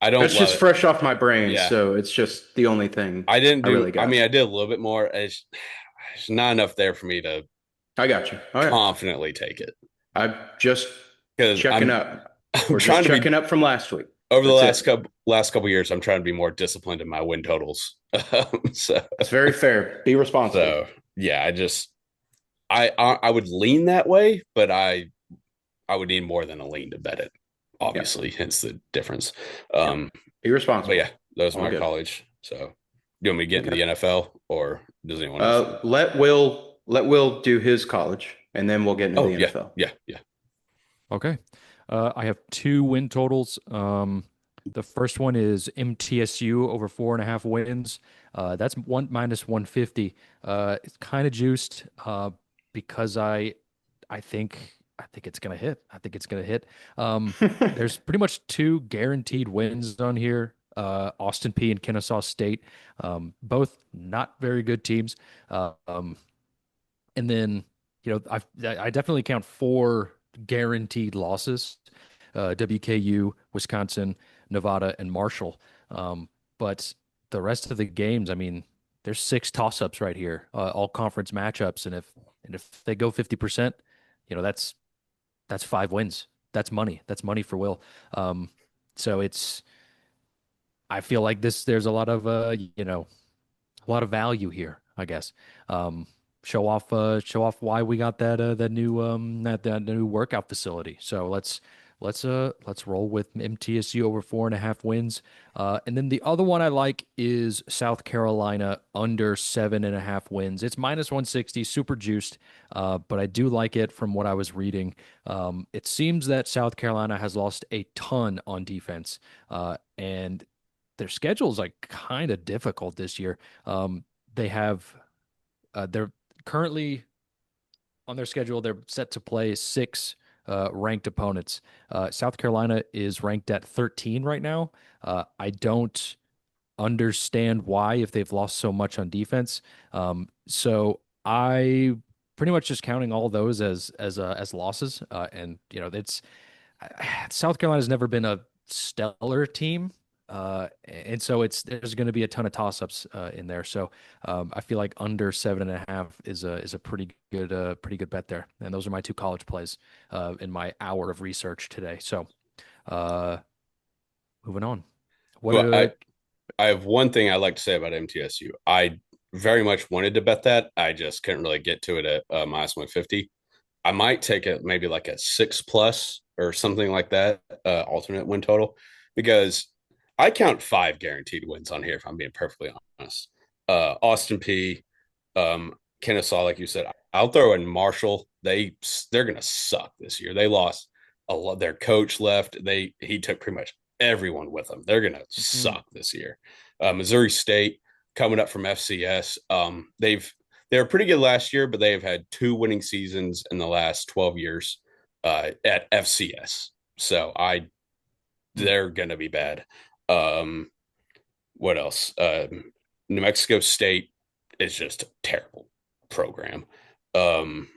S3: I don't
S2: it's
S3: love
S2: just
S3: it.
S2: fresh off my brain,
S3: Yeah,
S2: so it's just the only thing
S3: I didn't
S2: I
S3: do.
S2: really
S3: I
S2: got.
S3: mean, I did a little bit more. It's not enough there for me to
S2: I got you. All right.
S3: confidently take it
S2: I'm just
S3: because
S2: checking up.
S3: I'm
S2: We're just
S3: trying to be
S2: checking up from last week.
S3: over the
S2: That's it.
S3: last couple years. I'm trying to be more disciplined in my win totals. So
S2: It's very fair. Be responsible.
S3: so yeah, I would lean that way, but I would need more than a lean to bet it.
S2: Yeah.
S3: Obviously, hence the difference.
S2: Yeah. Be
S3: But
S2: responsible.
S3: yeah, those are
S2: All
S3: my
S2: good.
S3: college. So you want me to get into
S2: Okay.
S3: the NFL or does anyone else?
S2: Let Will do his college, and then we'll get into
S3: Oh
S2: the
S3: yeah,
S2: NFL.
S3: yeah.
S1: Okay. I have two win totals. The first one is MTSU over 4.5 wins. That's one minus 150. It's kind of juiced because I think it's gonna hit. I think it's gonna hit. There's pretty much two guaranteed wins on here. Austin P and Kennesaw State, both not very good teams. Um, and then I definitely count four guaranteed losses: WKU, Wisconsin, Nevada, and Marshall. But the rest of the games, I mean, there's six toss-ups right here, all conference matchups, and if they go 50%, that's 5 wins. That's money. That's money for Will. So I feel like there's a lot of a lot of value here, I guess. Um, show off why we got that new that new workout facility. So let's roll with MTSU over 4.5 wins. And then the other one I like is South Carolina under 7.5 wins. It's minus 160, super juiced, but I do like it from what I was reading. It seems that South Carolina has lost a ton on defense, and their schedule is like kind of difficult this year. They have they're currently on their schedule. They're set to play six ranked opponents. South Carolina is ranked at 13 right now. I don't understand why if they've lost so much on defense. So I pretty much just counting all those as losses. And it's South Carolina's never been a stellar team. And so there's going to be a ton of toss-ups in there. So I feel like under 7.5 is a pretty good bet there. And those are my two college plays in my hour of research today. So uh, moving on. What
S3: Well, I have one thing I'd like to say about MTSU. I very much wanted to bet that. I just couldn't really get to it at minus 150. I might take it maybe like a 6+ or something like that, alternate win total, because I count 5 guaranteed wins on here if I'm being perfectly honest. Austin P, Kennesaw, like you said. I'll throw in Marshall. They're gonna suck this year. They lost a lot. Their coach left. He took pretty much everyone with them. They're gonna
S1: Mhm.
S3: suck this year. Missouri State coming up from FCS. They were pretty good last year, but they have had 2 winning seasons in the last 12 years at FCS. So
S1: Mm.
S3: they're gonna be bad. Um, what else? New Mexico State is just a terrible program. Um,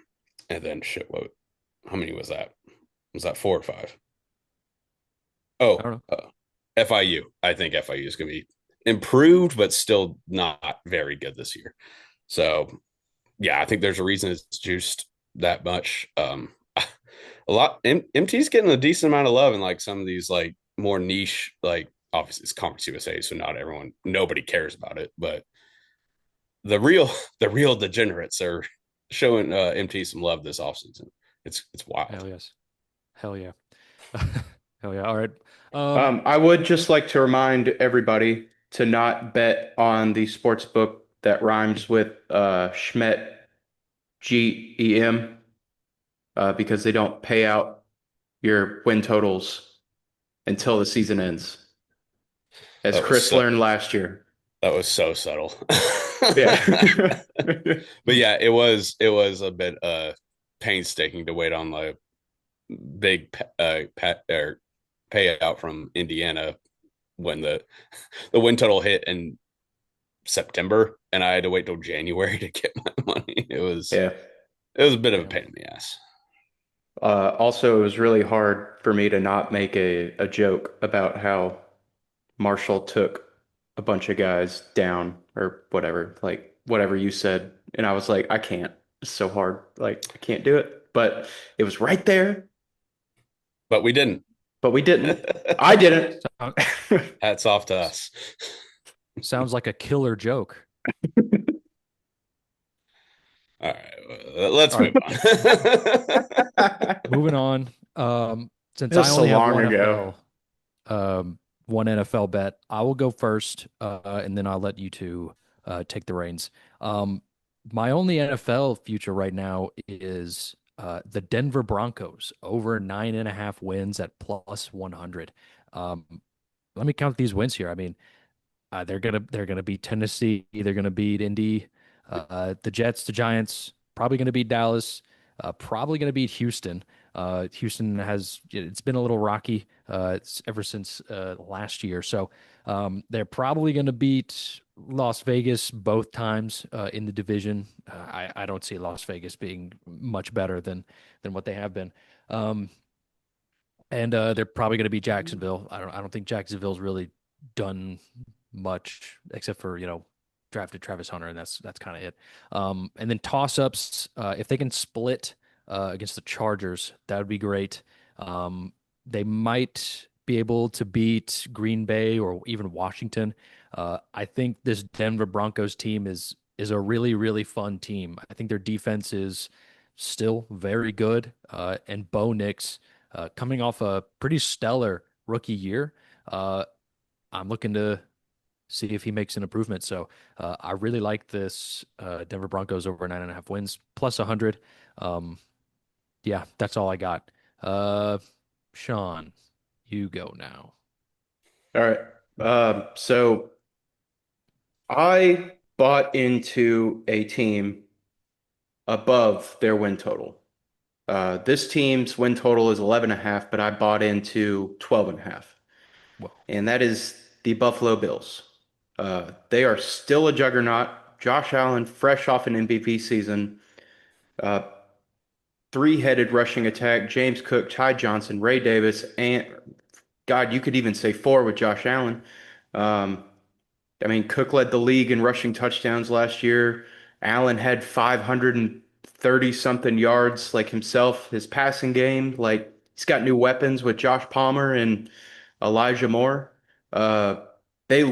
S3: and then shit, how many was that? Was that 4 or 5?
S1: I
S3: Oh,
S1: don't know.
S3: FIU. I think FIU is going to be improved, but still not very good this year. So yeah, I think there's a reason it's juiced that much. A lot. MT's getting a decent amount of love in like some of these like more niche, like obviously it's Conference USA, so nobody cares about it, but the real the real degenerates are showing MT some love this offseason. It's wild.
S1: Hell yes. Hell yeah. Hell yeah. All right. Um,
S2: I would just like to remind everybody to not bet on the sports book that rhymes with Schmet, GEM, because they don't pay out your win totals until the season ends, as
S3: That was
S2: Chris
S3: so
S2: learned last year.
S3: that was so subtle.
S2: Yeah.
S3: But yeah, it was a bit painstaking to wait on the big or payout from Indiana when the win total hit in September, and I had to wait till January to get my money.
S2: Yeah.
S3: It was a bit of a
S1: yeah.
S3: pain in the ass.
S2: Also, it was really hard for me to not make a joke about how Marshall took a bunch of guys down or whatever, like whatever you said. And I was like, I can't. It's so hard. Like, I can't do it. But it was right there,
S3: But we didn't.
S2: but we didn't. I didn't.
S1: So-
S3: Hats off to us.
S1: Sounds like a killer joke.
S3: All right, let's
S1: All right.
S3: move on.
S1: Moving on. Since I
S2: Just so
S1: only have
S2: long ago.
S1: one NFL bet, I will go first, and then I'll let you two take the reins. Um, my only NFL future right now is the Denver Broncos over 9.5 wins at plus 100. Um, let me count these wins here. I mean, they're gonna beat Tennessee. They're gonna beat Indy, the Jets, the Giants. Probably gonna beat Dallas. Probably gonna beat Houston. Houston it's been a little rocky ever since last year. So they're probably gonna beat Las Vegas both times in the division. I don't see Las Vegas being much better than what they have been. Um, and they're probably going to be Jacksonville. I don't think Jacksonville's really done much except for drafted Travis Hunter, and that's kind of it. And then toss ups, if they can split against the Chargers, that would be great. They might be able to beat Green Bay or even Washington. I think this Denver Broncos team is a really really fun team. I think their defense is still very good, and Bo Nix coming off a pretty stellar rookie year. Uh, I'm looking to see if he makes an improvement. So I really like this Denver Broncos over 9.5 wins plus 100. Um, yeah, that's all I got. Sean, you go now.
S2: All right. So I bought into a team above their win total. This team's win total is 11 and a half, but I bought into 12 and a half.
S1: Well,
S2: And that is the Buffalo Bills. They are still a juggernaut. Josh Allen, fresh off an MVP season, uh, three-headed rushing attack. James Cook, Ty Johnson, Ray Davis, and God, you could even say four with Josh Allen. Um, I mean, Cook led the league in rushing touchdowns last year. Allen had 530 something yards like himself. His passing game, like he's got new weapons with Josh Palmer and Elijah Moore. Uh, they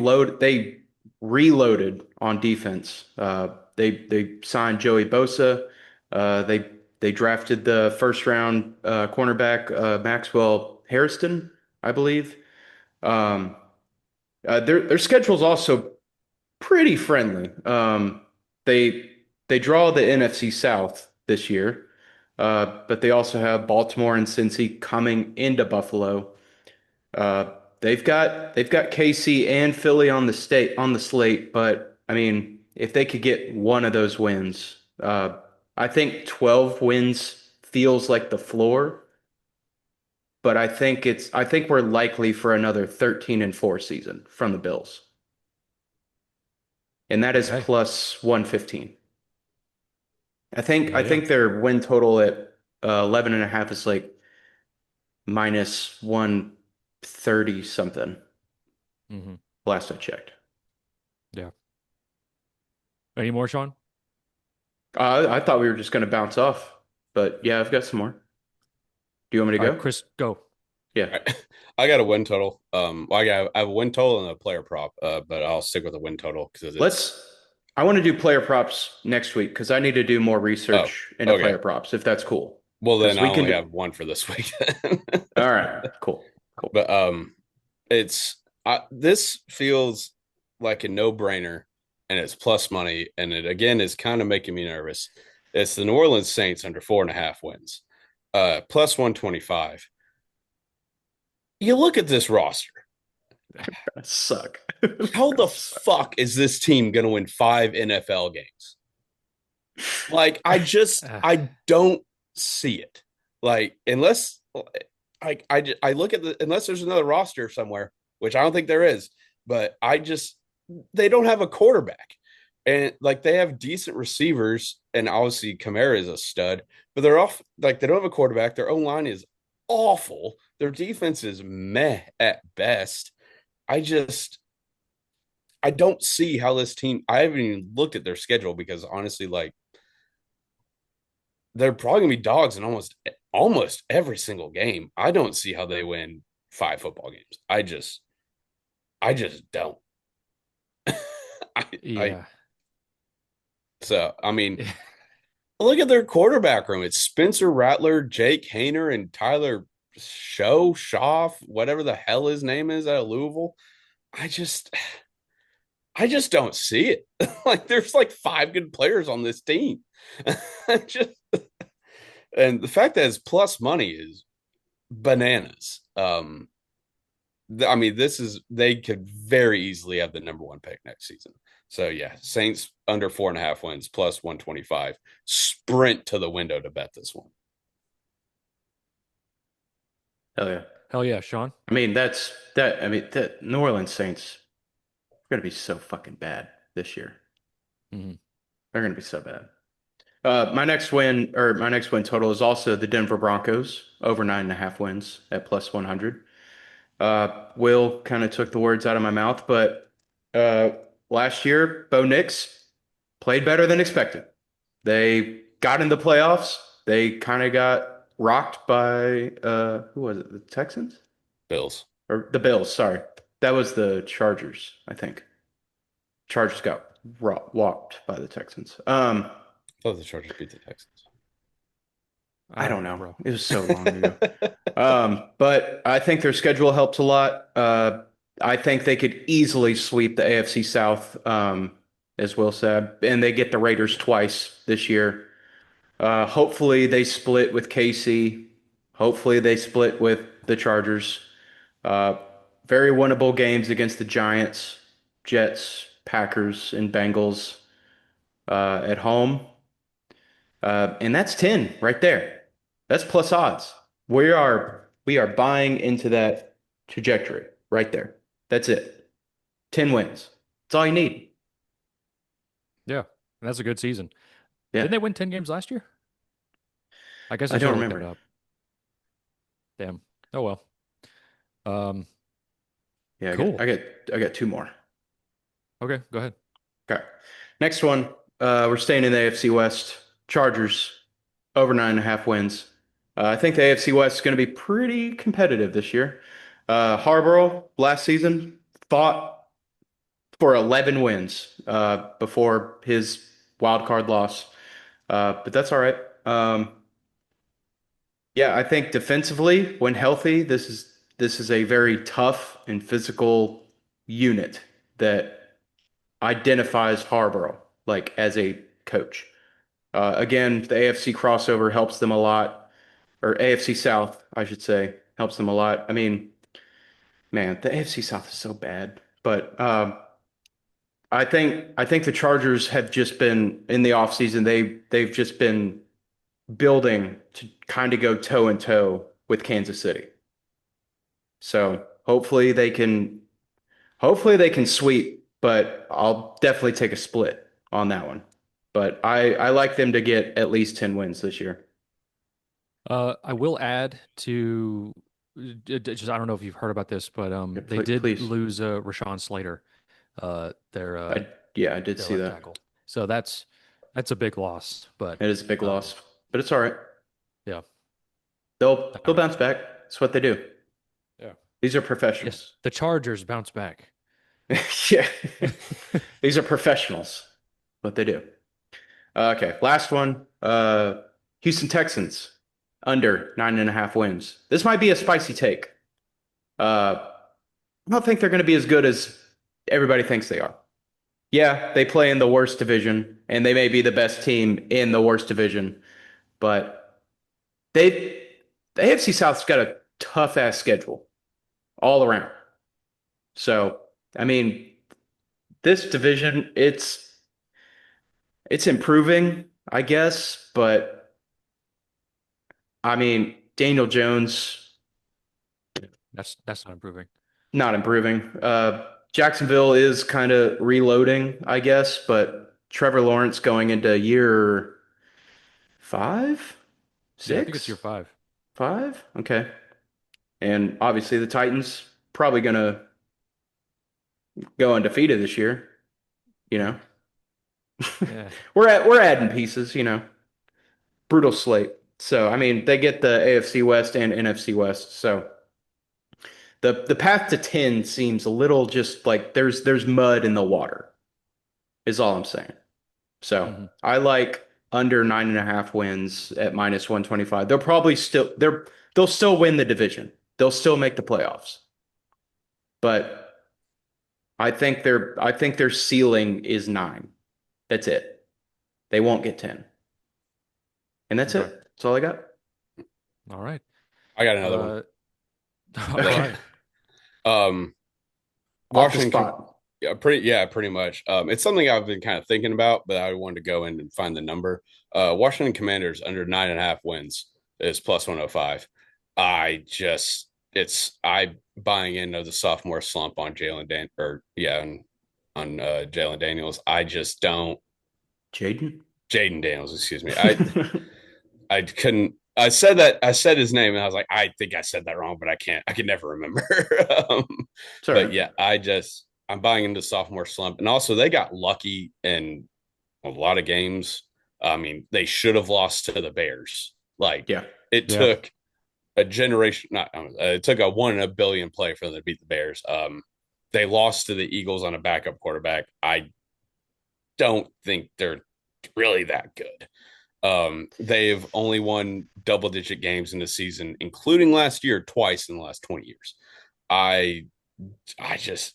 S2: reloaded on defense. They signed Joey Bosa. They drafted the first round cornerback Maxwell Harrison, I believe. Um, Their schedule's also pretty friendly. They they draw the NFC South this year, but they also have Baltimore and Cincy coming into Buffalo. They've got KC and Philly on the slate, but I mean, if they could get one of those wins, I think 12 wins feels like the floor, but I think we're likely for another 13-4 season from the Bills. And that is
S1: Okay.
S2: plus 115. I
S1: Yeah.
S2: think their win total at 11 and a half is like minus 130 something
S1: Hmm.
S2: last I checked.
S1: Yeah. Any more, Sean?
S2: I thought we were just going to bounce off, but yeah, I've got some more. Do you want me to
S1: All right,
S2: go?
S1: Chris, go.
S2: Yeah.
S3: I got a win total. I have a win total and a player prop, but I'll stick with a win total because it's
S2: Let's, I want to do player props next week because I need to do more
S3: oh,
S2: research into
S3: okay.
S2: player props, if that's cool.
S3: Well, then
S2: Because
S3: I
S2: we can
S3: only
S2: do,
S3: have one for this week.
S2: all right, cool, cool.
S3: But it's this feels like a no-brainer, and it's plus money, and it again is kind of making me nervous. It's the New Orleans Saints under 4.5 wins, plus 125. You look at this roster.
S2: I suck.
S3: How the
S2: Suck.
S3: fuck is this team going to win 5 NFL games? Like,
S1: Ah,
S3: I don't see it. Like, unless I look at unless there's another roster somewhere, which I don't think there is, but they don't have a quarterback. And like they have decent receivers, and obviously Kamara is a stud, but they're off like they don't have a quarterback. Their own line is awful. Their defense is meh at best. I just I don't see how this team. I haven't even looked at their schedule because honestly, like they're probably gonna be dogs in almost every single game. I don't see how they win 5 football games. I just don't. I
S1: yeah.
S3: so I mean, look at their quarterback room. It's Spencer Rattler, Jake Hayner, and Tyler Schaff, whatever the hell his name is out of Louisville. I just I just don't see it. Like there's like 5 good players on this team. just and the fact that it's plus money is bananas. I mean, this is they could very easily have the number one pick next season. So yeah, Saints under 4.5 wins plus 125. Sprint to the window to bet this one.
S2: Hell yeah.
S1: Hell yeah, Sean.
S2: I mean, that's that. I mean, the New Orleans Saints are going to be so fucking bad this year.
S1: Hmm.
S2: They're going to be so bad. My next win total is also the Denver Broncos over 9.5 wins at plus 100. Will kind of took the words out of my mouth, but uh, last year, Bo Nix played better than expected. They got in the playoffs. They kind of got rocked by who was it? The Texans
S3: Bills.
S2: or the Bills? Sorry, that was the Chargers, I think. Chargers got walked by the Texans.
S3: I thought the Chargers beat the Texans.
S1: I
S2: I
S1: don't
S2: don't
S1: know,
S2: know.
S1: bro.
S2: It was so long ago. But I think their schedule helps a lot. I think they could easily sweep the AFC South, as Will said, and they get the Raiders twice this year. Hopefully they split with KC. Hopefully they split with the Chargers. Uh, Very winnable games against the Giants, Jets, Packers, and Bengals at home. And that's 10 right there. That's plus odds. We are buying into that trajectory right there. That's it. 10 wins. That's all you need.
S1: Yeah, that's a good season.
S2: Yeah.
S1: Didn't they win 10 games last year? I guess I
S2: I
S1: should
S2: don't
S1: have looked that
S2: remember.
S1: up. Damn. Oh well. Um,
S2: Yeah,
S1: cool.
S2: I got two more.
S1: Okay, go ahead.
S2: Okay. Next one. We're staying in the AFC West. Chargers over 9.5 wins. I think the AFC West is going to be pretty competitive this year. Harbaugh last season fought for 11 wins before his wild card loss. But that's all right. Yeah, I think defensively, when healthy, this is a very tough and physical unit that identifies Harborough like as a coach. Again, the AFC crossover helps them a lot, or AFC South, I should say, helps them a lot. I mean, man, the AFC South is so bad, but I think the Chargers have just been in the offseason. They've just been building to kind of go toe and toe with Kansas City. So hopefully they can sweep, but I'll definitely take a split on that one. But I like them to get at least 10 wins this year.
S1: I will add to just I don't know if you've heard about this, but
S2: Yeah,
S1: they did
S2: please.
S1: lose Rashawn Slater, their
S2: Yeah, I did
S1: their
S2: see
S1: left
S2: that.
S1: tackle. So that's a big loss. But
S2: It is a big
S1: um,
S2: loss, but it's all right.
S1: yeah,
S2: They'll
S1: all right,
S2: bounce back. That's what they do.
S1: yeah,
S2: These are
S1: yes,
S2: professionals.
S1: the Chargers bounce back.
S2: Yeah. These are professionals. What they do. Okay, last one. Houston Texans under 9.5 wins. This might be a spicy take. I don't think they're going to be as good as everybody thinks they are. Yeah, they play in the worst division, and they may be the best team in the worst division, but they the AFC South's got a tough ass schedule all around. So, I mean, this division, it's improving, I guess, but I mean, Daniel Jones
S1: That's not improving.
S2: not improving. Jacksonville is kind of reloading, I guess, but Trevor Lawrence going into year five,
S1: Yeah, I think it's year
S2: six,
S1: five.
S2: five. Okay. And obviously the Titans probably gonna go undefeated this year, you know.
S1: Yeah,
S2: We're adding pieces, brutal slate. So I mean, they get the AFC West and NFC West. So the path to 10 seems a little just like there's mud in the water, is all I'm saying. So
S1: hmm
S2: I like under 9.5 wins at -125. They'll still win the division. They'll still make the playoffs. But I think their ceiling is 9. That's it. They won't get 10. And that's
S1: Okay.
S2: it. That's all I got.
S1: All right.
S3: I got another one.
S1: Uh, all
S3: Like,
S2: Okay.
S1: right.
S3: um,
S2: Off the
S3: Washington,
S2: spot.
S3: yeah, pretty much. It's something I've been kind of thinking about, but I wanted to go in and find the number. Washington Commanders under 9.5 wins is plus 105. I buying into the sophomore slump on Jalen Daniels. I just don't.
S2: Jaden?
S3: Jaden Daniels, excuse me. I couldn't. I said his name and I was like, I think I said that wrong, but I can never remember. um, but
S2: Sorry.
S3: yeah, I'm buying into sophomore slump. And also they got lucky in a lot of games. I mean, they should have lost to the Bears. Like
S2: Yeah.
S3: it
S1: Yeah.
S3: took a generation, not it took a 1 in a billion play for them to beat the Bears. They lost to the Eagles on a backup quarterback. I don't think they're really that good. They've only won double digit games in the season, including last year twice in the last 20 years. I I just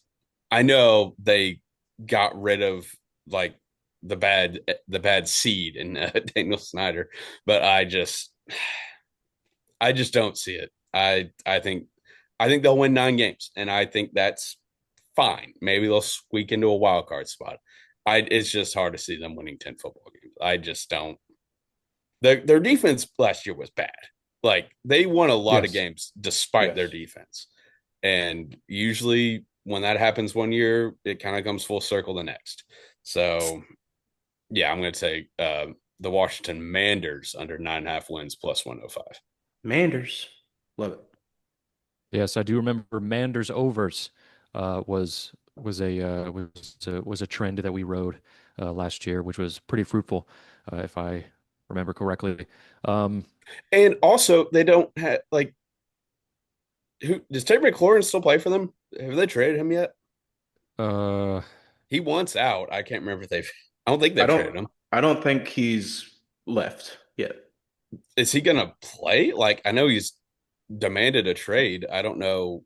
S3: I know they got rid of like the bad seed in Daniel Snyder, but I just don't see it. I think they'll win 9 games, and I think that's fine. Maybe they'll squeak into a wild card spot. It's just hard to see them winning 10 football games. I just don't. Their defense last year was bad. Like they won a lot of
S2: Yes.
S3: games despite their
S2: Yes.
S3: defense. And usually when that happens one year, it kind of comes full circle the next. So yeah, I'm going to say the Washington Manders under 9.5 wins plus 105.
S2: Manders. Love it.
S1: Yes, I do remember Manders overs was a trend that we rode last year, which was pretty fruitful, if I remember correctly. Um,
S3: And also, they don't have like who does Terry McLaurin still play for them? Have they traded him yet?
S1: uh,
S3: He wants out. I can't remember if they've. I don't think
S2: I
S3: they've
S2: don't
S3: traded him.
S2: I don't think he's left yet.
S3: Is he gonna play? Like I know he's demanded a trade. I don't know.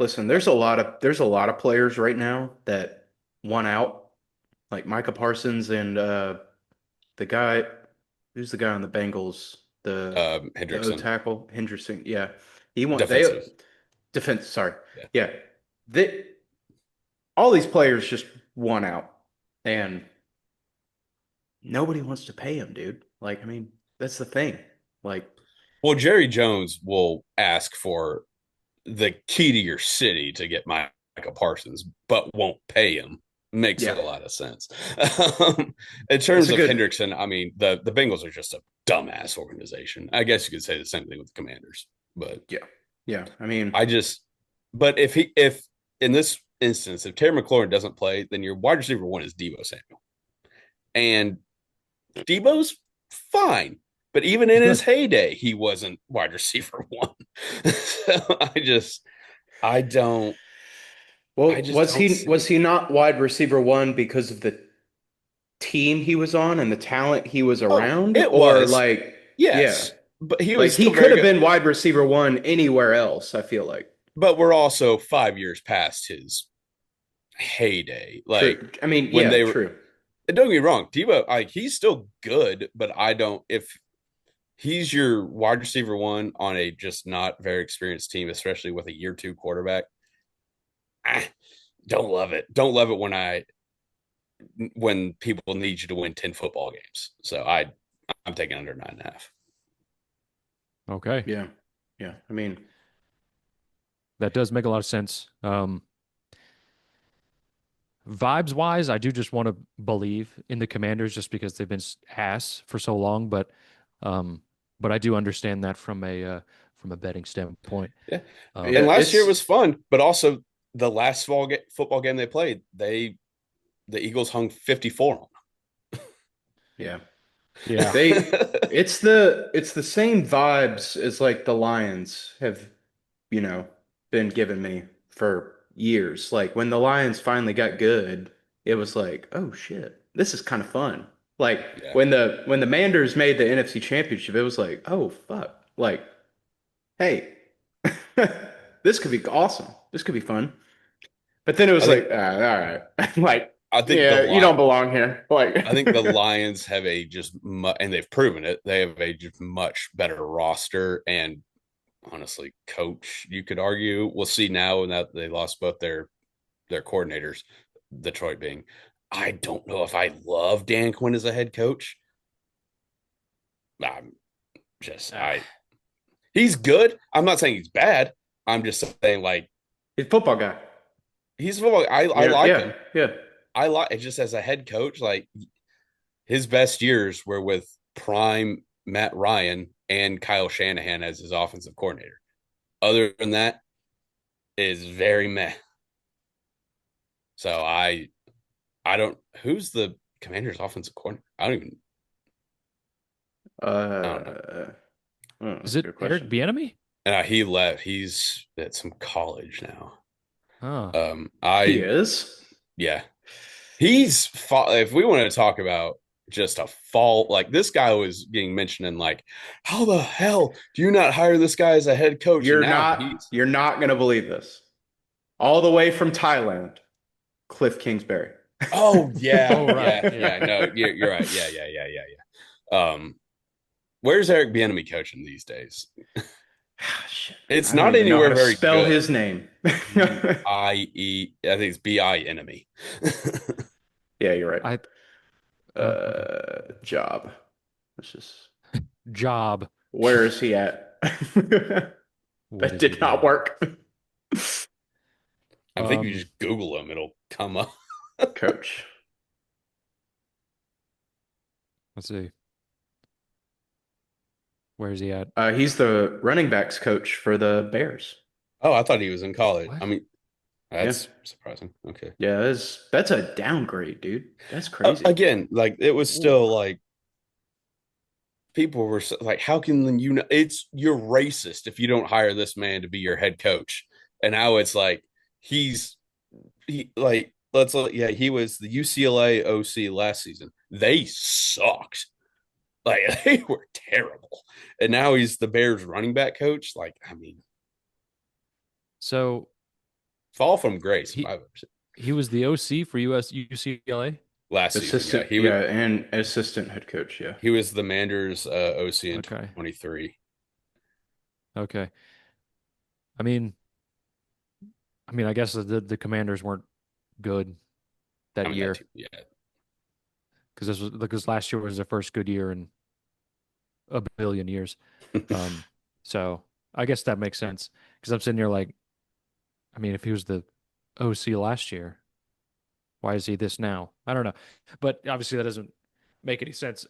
S2: Listen, there's a lot of players right now that want out, like Micah Parsons and the guy who's the guy on the Bengals, the O
S3: Hendrickson,
S2: tackle, Henderson. Yeah. He want they
S3: defensive.
S2: defense, sorry.
S3: Yeah.
S2: Yeah. They all these players just want out and nobody wants to pay him, dude. Like, I mean, that's the thing. Like,
S3: Well, Jerry Jones will ask for the key to your city to get Micah Parsons, but won't pay him. Makes a
S2: yeah,
S3: lot of sense. In
S2: it's
S3: terms
S2: a
S3: of
S2: good
S3: Hendrickson, I mean, the Bengals are just a dumbass organization. I guess you could say the same thing with the Commanders, but
S2: yeah. Yeah. I mean,
S3: I just, but if in this instance, if Terry McLaurin doesn't play, then your wide receiver one is Debo Samuel, and Debo's fine. But even in his heyday, he wasn't wide receiver one. So I don't, I
S2: well,
S3: just
S2: was
S3: don't
S2: he
S3: see
S2: was
S3: it.
S2: he not wide receiver one because of the team he was on and the talent he was
S3: Oh,
S2: around?
S3: it
S2: Or
S3: was,
S2: like, yeah,
S3: yes, but he
S2: like
S3: was
S2: he
S3: still
S2: could
S3: very
S2: have
S3: good.
S2: been wide receiver one anywhere else, I feel like.
S3: But we're also 5 years past his heyday. Like
S2: True. I mean,
S3: when
S2: yeah,
S3: they were,
S2: true.
S3: don't get me wrong, Debo, like he's still good, but I don't, if he's your wide receiver one on a just not very experienced team, especially with a year two quarterback, I don't love it. Don't love it when people need you to win 10 football games. So I'm taking under 9.5.
S1: Okay.
S2: Yeah. Yeah. I mean,
S1: That does make a lot of sense. Vibes wise, I do just want to believe in the Commanders just because they've been ass for so long, um, but I do understand that from a betting standpoint.
S3: Yeah. And
S2: yeah,
S1: Um,
S3: last year
S2: it's
S3: was fun, but also the last football game they played, the Eagles hung 54 on
S2: yeah.
S1: yeah.
S2: They
S3: them.
S2: it's the same vibes as like the Lions have, you know, been giving me for years. Like when the Lions finally got good, it was like, oh shit, this is kind of fun. Like
S3: Yeah.
S2: when the Manders made the NFC Championship, it was like, oh fuck. Like, hey, this could be awesome. This could be fun. But then it
S3: I
S2: was
S3: think
S2: like, all right, like,
S3: I think the
S2: yeah, you
S3: line
S2: don't belong here. Like,
S3: I think the Lions have a and they've proven it. They have a just much better roster and honestly, coach. You could argue. We'll see now that they lost both their coordinators, Detroit being. I don't know if I love Dan Quinn as a head coach. I'm just
S1: Ah,
S3: he's good. I'm not saying he's bad. I'm just saying like
S2: he's a football guy.
S3: he's football. I
S2: Yeah,
S3: like
S2: yeah,
S3: him.
S2: yeah.
S3: I like it just as a head coach. Like his best years were with prime Matt Ryan and Kyle Shanahan as his offensive coordinator. Other than that, is very meh. So I don't who's the Commanders offensive coordinator? I don't know.
S2: Uh,
S1: is it
S2: good
S1: Eric
S2: question.
S1: Bieniemy?
S3: And he left. He's at some college now.
S1: Oh,
S2: He
S3: I
S2: is.
S3: yeah. If we want to talk about just a fall, like this guy was getting mentioned in like, how the hell do you not hire this guy as a head coach? And
S2: You're
S3: now
S2: not. You're not gonna believe this. All the way from Thailand, Cliff Kingsbury.
S3: oh yeah,
S1: oh right,
S3: yeah,
S1: yeah.
S3: yeah. No, you're right. Yeah, yeah, yeah, yeah, yeah. Where's Eric Bieniemy coaching these days?
S2: Shit.
S3: It's
S2: I don't
S3: not
S2: even know how
S3: anywhere
S2: to
S3: very
S2: spell
S3: good.
S2: his name.
S3: I think it's B-I enemy.
S2: Yeah, you're right.
S1: I oh okay.
S2: Job. Let's just.
S1: Job.
S2: Where is he at?
S1: What
S2: That
S1: is he
S2: did not
S1: doing?
S2: work.
S3: I think if you
S1: Um,
S3: just Google him, it'll come up.
S2: Coach.
S1: let's see. Where is he at?
S2: He's the running backs coach for the Bears.
S3: Oh, I thought he was in college.
S1: What?
S3: I mean,
S2: Yeah.
S3: that's surprising. Okay.
S2: Yeah, that's a downgrade, dude. That's crazy.
S3: Again, like it was
S2: Ooh.
S3: still like people were like, how can you know you're racist if you don't hire this man to be your head coach? And now it's like he's he like yeah, he was the UCLA OC last season. They sucked. Like they were terrible. And now he's the Bears running back coach. Like, I mean,
S1: So
S3: fall from grace. If
S1: He
S3: I've ever seen.
S1: he was the OC for UCLA.
S3: Last season, yeah,
S2: Assistant, yeah, and assistant head coach, yeah.
S3: he was the Manders OC in
S1: Okay.
S3: 2023.
S1: Okay. I mean, I guess the Commanders weren't good
S3: I
S1: that
S3: mean,
S1: year
S3: yeah,
S1: because last year was the first good year in a billion years. So I guess that makes sense because I'm sitting here like, if he was the OC last year, why is he this now? I don't know, but obviously that doesn't make any sense.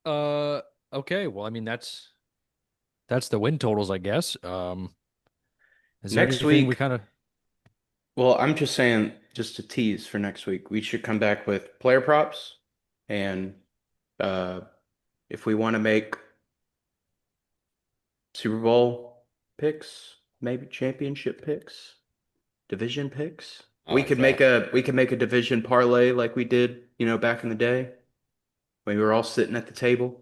S1: Uh, okay. Well, that's the win totals, I guess. Is there
S2: Next
S1: anything we
S2: week,
S1: kind of
S2: well, I'm just saying, just to tease for next week, we should come back with player props, and uh, if we want to make Super Bowl picks, maybe championship picks, division picks,
S3: I like that.
S2: we could make a division parlay like we did, back in the day when we were all sitting at the table.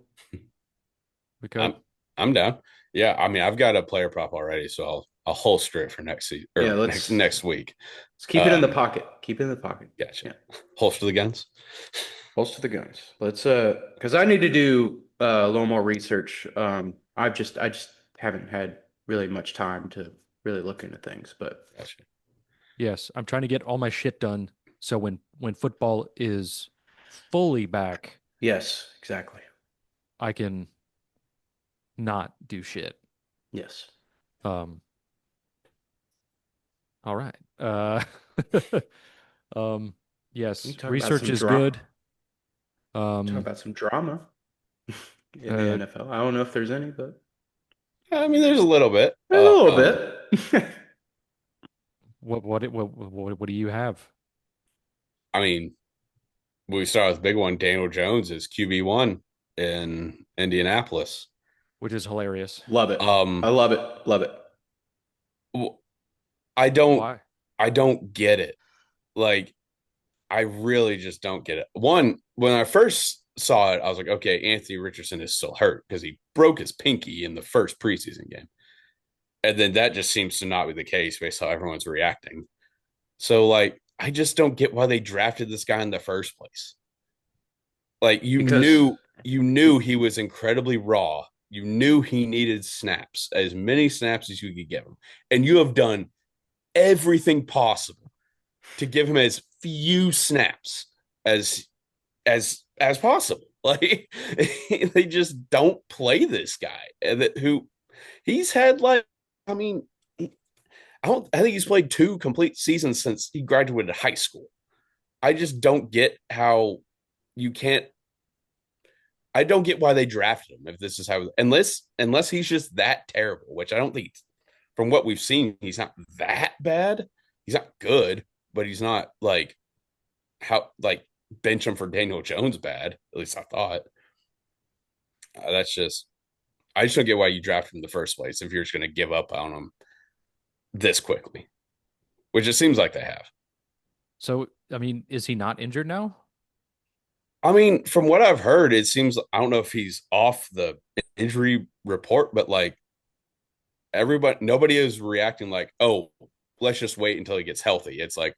S1: we could?
S3: I'm I'm down. Yeah, I mean, I've got a player prop already, so I'll holster it for next season
S2: Yeah,
S3: or next week.
S2: let's keep it in the pocket. Keep it in the pocket.
S3: Gotcha.
S2: Yeah.
S3: Holster the guns.
S2: Holster the guns. Let's because I need to do a little more research. I just haven't had really much time to really look into things, but
S3: Gotcha.
S1: Yes, I'm trying to get all my shit done so when football is fully back,
S2: yes, exactly.
S1: I can not do shit.
S2: Yes.
S1: Um, all right. Um,
S2: You
S1: yes,
S2: talk about
S1: research
S2: some
S1: is
S2: drama.
S1: good.
S2: Talk
S1: Um,
S2: about some drama in the
S1: uh,
S2: NFL. I don't know if there's any, but
S3: I mean, there's a little bit.
S2: a little bit.
S1: what do you have?
S3: I mean, we start with the big one. Daniel Jones is QB1 in Indianapolis.
S1: Which is hilarious.
S2: Love it. I
S3: Um,
S2: love it. Love it.
S3: I don't
S1: Why?
S3: I don't get it. Like, I really just don't get it. One, when I first saw it, I was like, okay, Anthony Richardson is still hurt because he broke his pinky in the first preseason game. And then that just seems to not be the case based on how everyone's reacting. So, like, I just don't get why they drafted this guy in the first place. Like,
S2: Because
S3: you knew he was incredibly raw. You knew he needed snaps, as many snaps as you could give him. And you have done everything possible to give him as few snaps as as possible. Like, they just don't play this guy who he's had like, I mean, I think he's played 2 complete seasons since he graduated high school. I just don't get how you can't. I don't get why they drafted him if this is how, unless he's just that terrible, which I don't think. From what we've seen, he's not that bad. He's not good, but he's not like how like bench him for Daniel Jones bad. At least I thought. That's just I just don't get why you drafted him in the first place if you're just going to give up on him this quickly, which it seems like they have.
S1: So, is he not injured now?
S3: I mean, from what I've heard, it seems I don't know if he's off the injury report, but like nobody is reacting like, oh, let's just wait until he gets healthy. It's like,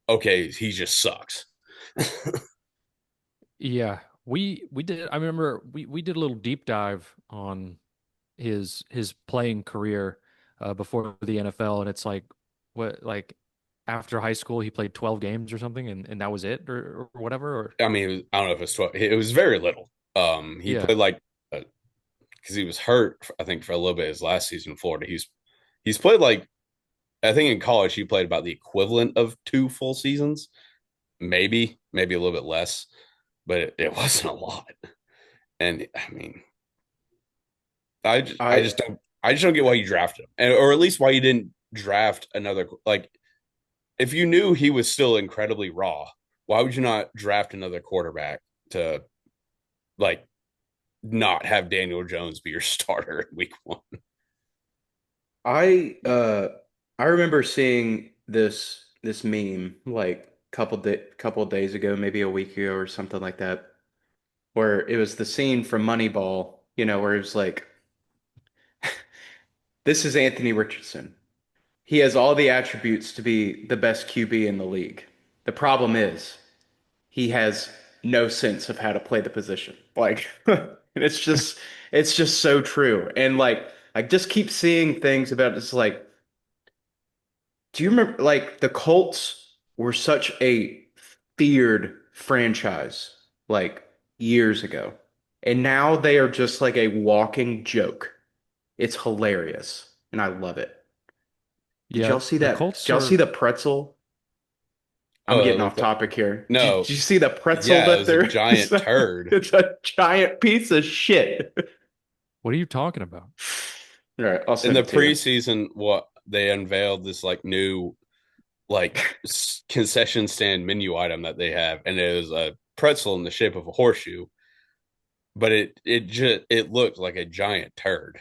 S3: okay, he just sucks.
S1: Yeah, we did. I remember we did a little deep dive on his playing career before the NFL, and it's like what like after high school he played 12 games or something, and that was it or whatever. Or
S3: I mean, I don't know if it's 12. It was very little. He
S1: yeah,
S3: played like because he was hurt, I think, for a little bit his last season in Florida. He's played like I think in college he played about the equivalent of 2 full seasons, maybe a little bit less, but it wasn't a lot. And I mean,
S2: I
S3: I just don't get why you drafted him, or at least why you didn't draft another. Like, if you knew he was still incredibly raw, why would you not draft another quarterback to like not have Daniel Jones be your starter in week 1?
S2: I I remember seeing this meme like couple of days ago, maybe a week ago or something like that, where it was the scene from Moneyball, where it was like, this is Anthony Richardson. He has all the attributes to be the best QB in the league. The problem is he has no sense of how to play the position. Like, and it's just so true. And like, I just keep seeing things about this. Like, do you remember? Like, the Colts were such a feared franchise like years ago, and now they are just like a walking joke. It's hilarious, and I love it. Did
S1: Yeah,
S2: y'all see
S1: the
S2: that?
S1: Colts
S2: Did y'all see
S1: are.
S2: the pretzel? I'm getting
S3: With
S2: off
S3: the,
S2: topic here. Did
S3: no,
S2: you see the pretzel
S3: yeah, it
S2: that
S3: was a
S2: they're
S3: giant turd.
S2: it's a giant piece of shit.
S1: What are you talking about?
S2: All right, I'll
S3: In
S2: send
S3: the
S2: it to you.
S3: preseason, what they unveiled this like new concession stand menu item that they have, and it was a pretzel in the shape of a horseshoe, but it looked like a giant turd.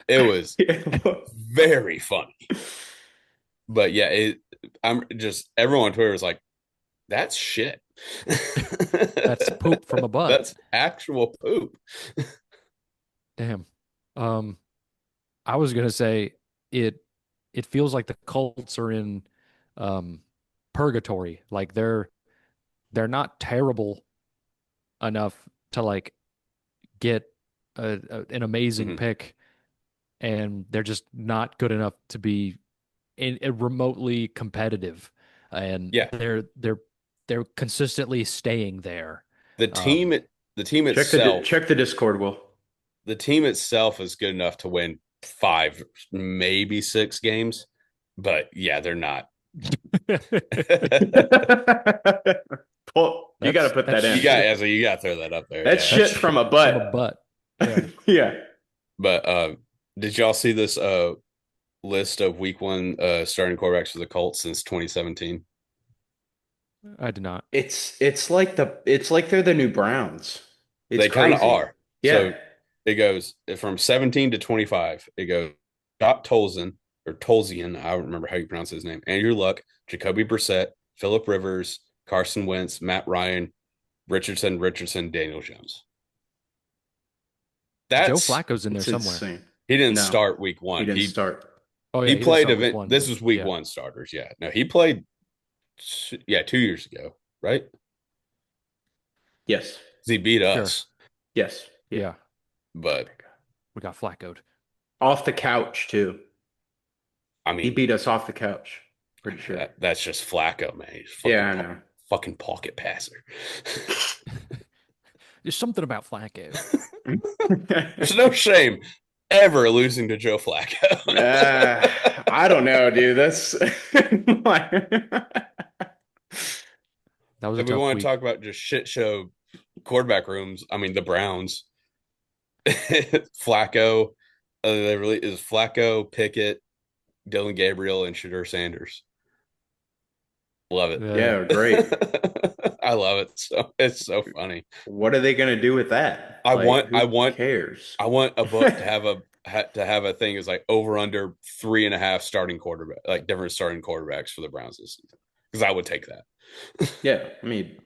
S3: It was very funny. But yeah, I'm just everyone on Twitter was like, that's shit.
S1: That's poop from a butt.
S3: That's actual poop.
S1: Damn. Um, I was gonna say it. It feels like the Colts are in um, purgatory. Like they're not terrible enough to like get an amazing
S3: Mhm.
S1: pick, and they're just not good enough to be remotely competitive. And
S3: Yeah,
S1: they're consistently staying there.
S3: the
S1: Um,
S3: team the team
S2: Check the
S3: itself
S2: check the Discord, Will.
S3: the team itself is good enough to win 5, maybe 6 games, but yeah, they're not.
S2: Well, you got to put that
S3: You
S2: in.
S3: got you got to throw that up there.
S2: That's
S3: Yeah,
S2: shit
S1: that's
S2: from a
S1: from a
S2: butt.
S1: butt. Yeah.
S2: Yeah.
S3: but did y'all see this list of week one starting quarterbacks for the Colts since 2017?
S1: I did not.
S2: It's like they're the new Browns. It's
S3: They kind of
S2: crazy.
S3: are.
S2: Yeah.
S3: So it goes from 17 to 25. It goes Scott Tolzien or Tolzien. I don't remember how you pronounce his name. Andrew Luck, Jacoby Brissett, Philip Rivers, Carson Wentz, Matt Ryan, Richardson, Daniel Jones.
S1: Joe
S3: That's
S1: Flacco's in there
S2: It's
S1: somewhere.
S2: insane.
S3: he didn't
S2: No,
S3: start week
S2: he
S3: one.
S2: didn't start.
S1: Oh yeah,
S3: He
S1: he didn't
S3: played
S1: start week
S3: event.
S1: one,
S3: This
S1: but
S3: was week
S1: yeah.
S3: one starters. Yeah, no, he played. Yeah, 2 years ago, right?
S2: Yes.
S3: He beat
S1: Sure.
S3: us,
S2: Yes. Yeah.
S1: Yeah.
S3: but
S1: We got Flacco'd.
S2: Off the couch too.
S3: I
S2: He
S3: mean
S2: beat us off the couch. Pretty sure.
S3: that's just Flacco, man. He's
S2: Yeah, I know.
S3: fucking pocket passer.
S1: There's something about Flacco.
S3: There's no shame ever losing to Joe Flacco.
S2: I don't know, dude. That's like,
S1: That was a
S3: If we
S1: tough
S3: want to
S1: week.
S3: talk about just shit show quarterback rooms, I mean the Browns, Flacco, they really is Flacco, Pickett, Dylan Gabriel, and Shadur Sanders. Love it.
S2: yeah, great.
S3: I love it. So it's so funny.
S2: What are they gonna do with that?
S3: I
S2: Like,
S3: want
S2: who
S3: I want
S2: cares?
S3: I want a book to have a thing is like over under 3.5 starting quarterback, like different starting quarterbacks for the Browns this season. Because I would take that.
S2: Yeah, I mean,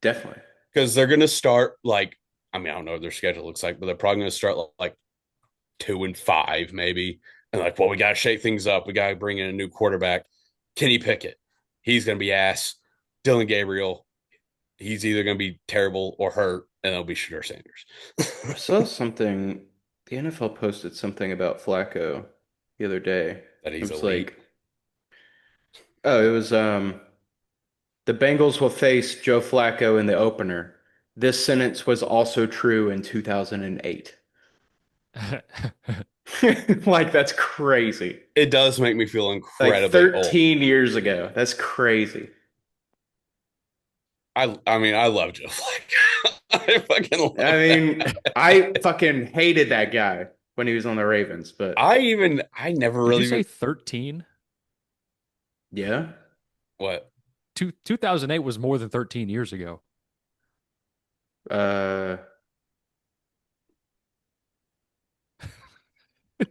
S2: definitely.
S3: Because they're gonna start like I mean, I don't know what their schedule looks like, but they're probably gonna start like 2-5, maybe. And like, well, we gotta shake things up. We gotta bring in a new quarterback. Kenny Pickett. He's gonna be ass. Dylan Gabriel, he's either gonna be terrible or hurt, and it'll be Shadur Sanders.
S2: I saw something. The NFL posted something about Flacco the other day.
S3: That
S2: It
S3: he's
S2: was
S3: elite.
S2: like, oh, it was the Bengals will face Joe Flacco in the opener. This sentence was also true in 2008. Like, that's crazy.
S3: It does make me feel
S2: Like
S3: incredibly old.
S2: 13 years ago. That's crazy.
S3: I mean, I love Joe Flacco. I fucking love
S2: I mean, I fucking hated that guy when he was on the Ravens, but
S3: I never
S1: Did
S3: really
S1: you say 13?
S2: yeah.
S3: what
S1: 2008 was more than 13 years ago.
S2: Uh,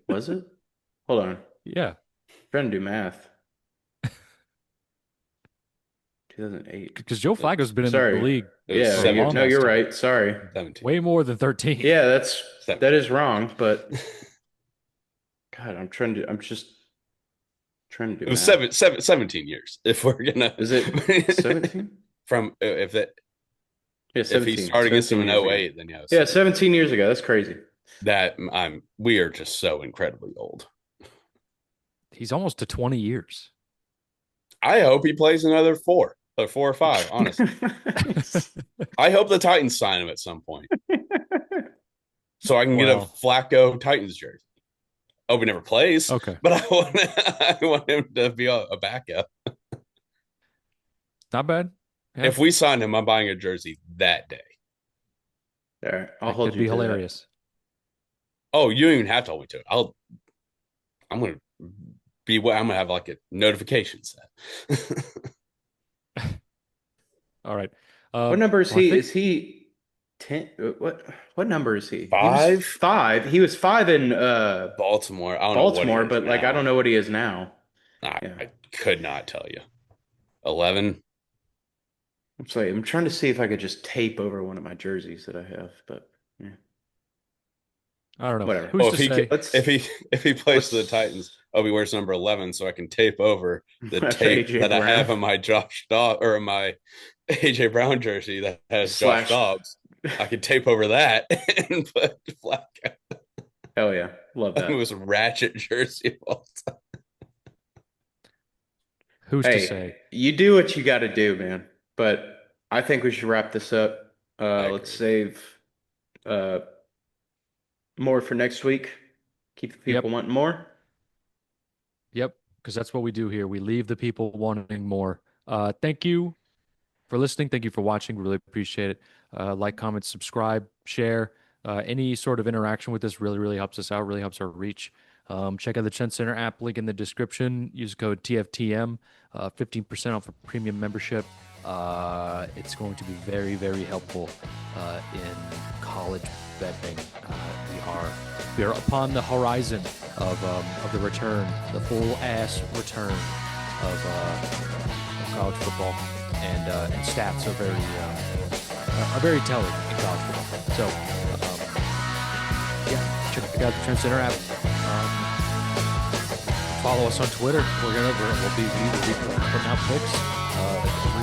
S2: was it? Hold on.
S1: Yeah,
S2: Trying to do math. 2008.
S1: because Joe Flacco's been in the
S2: Sorry.
S1: league
S3: it was
S2: Yeah,
S1: for a
S2: you're,
S1: long
S2: no,
S1: ass
S2: you're
S1: time.
S2: right. Sorry.
S3: 17.
S1: Way more than 13.
S2: Yeah, that
S3: 17.
S2: is wrong, but God, I'm just Trying to do
S3: It was
S2: math.
S3: 17 years. If we're gonna,
S2: Is it 17?
S3: from
S2: Yeah,
S3: if he
S2: 17.
S3: started against him
S2: 17
S3: in
S2: years ago.
S3: 08, then yeah,
S2: Yeah, 17 years ago. That's crazy.
S3: we are just so incredibly old.
S1: He's almost to 20 years.
S3: I hope he plays another 4 or 5. Honestly, I hope the Titans sign him at some point, so I can get a
S1: Well.
S3: Flacco Titans jersey. I hope he never plays,
S1: Okay.
S3: but I want him to be a backup.
S1: Not bad. Yeah.
S3: If we sign him, I'm buying a jersey that day.
S2: All right, I'll
S1: That
S2: hold
S1: could
S2: you
S1: be
S2: to that.
S1: hilarious.
S3: Oh, you don't even have to hold me to it. I'm gonna have like a notification set.
S1: All right.
S2: What number is
S1: well, I
S2: he?
S1: think-
S2: Is he 10? What number is he?
S3: 5?
S2: He was 5. He was 5 in
S3: Baltimore. I don't know what he
S2: Baltimore,
S3: is
S2: but like
S3: now.
S2: I don't know what he is now.
S3: I could not tell you. 11.
S2: I'm trying to see if I could just tape over one of my jerseys that I have, but yeah.
S1: I don't know.
S2: Whatever.
S1: Who's
S3: Oh,
S1: to say?
S3: if he plays for the
S2: let's-
S3: Titans, he wears number 11, so I can tape over the
S2: That's
S3: tape
S2: AJ
S3: that I have
S2: Brown.
S3: on my my AJ Brown jersey that has
S2: Slash-
S3: Josh Dobbs. I could tape over that and put Flacco.
S2: Hell yeah, love
S3: It
S2: that.
S3: was ratchet jersey of all time.
S1: Who's to
S2: Hey,
S1: say?
S2: you do what you got to do, man. But I think we should wrap this up. Let's save more for next week. Keep the people wanting more.
S1: Yep, because that's what we do here. We leave the people wanting more. Thank you for listening. Thank you for watching. Really appreciate it. Like, comment, subscribe, share. Any sort of interaction with this really, really helps us out, really helps our reach. Check out the Trend Center app, link in the description. Use code TFTM, 15% off a premium membership. It's going to be very, very helpful in college betting. We are upon the horizon of the return, the full ass return of college football, and stats are very telling in college football. So yeah, check out the Trend Center app. Follow us on Twitter. We'll be putting out picks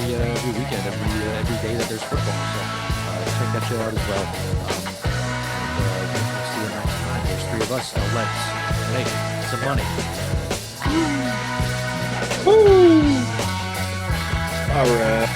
S1: every weekend, every day that there's football. So check that shit out as well. We'll see you next time. There's 3 of us. Now let's make some money.
S2: All right.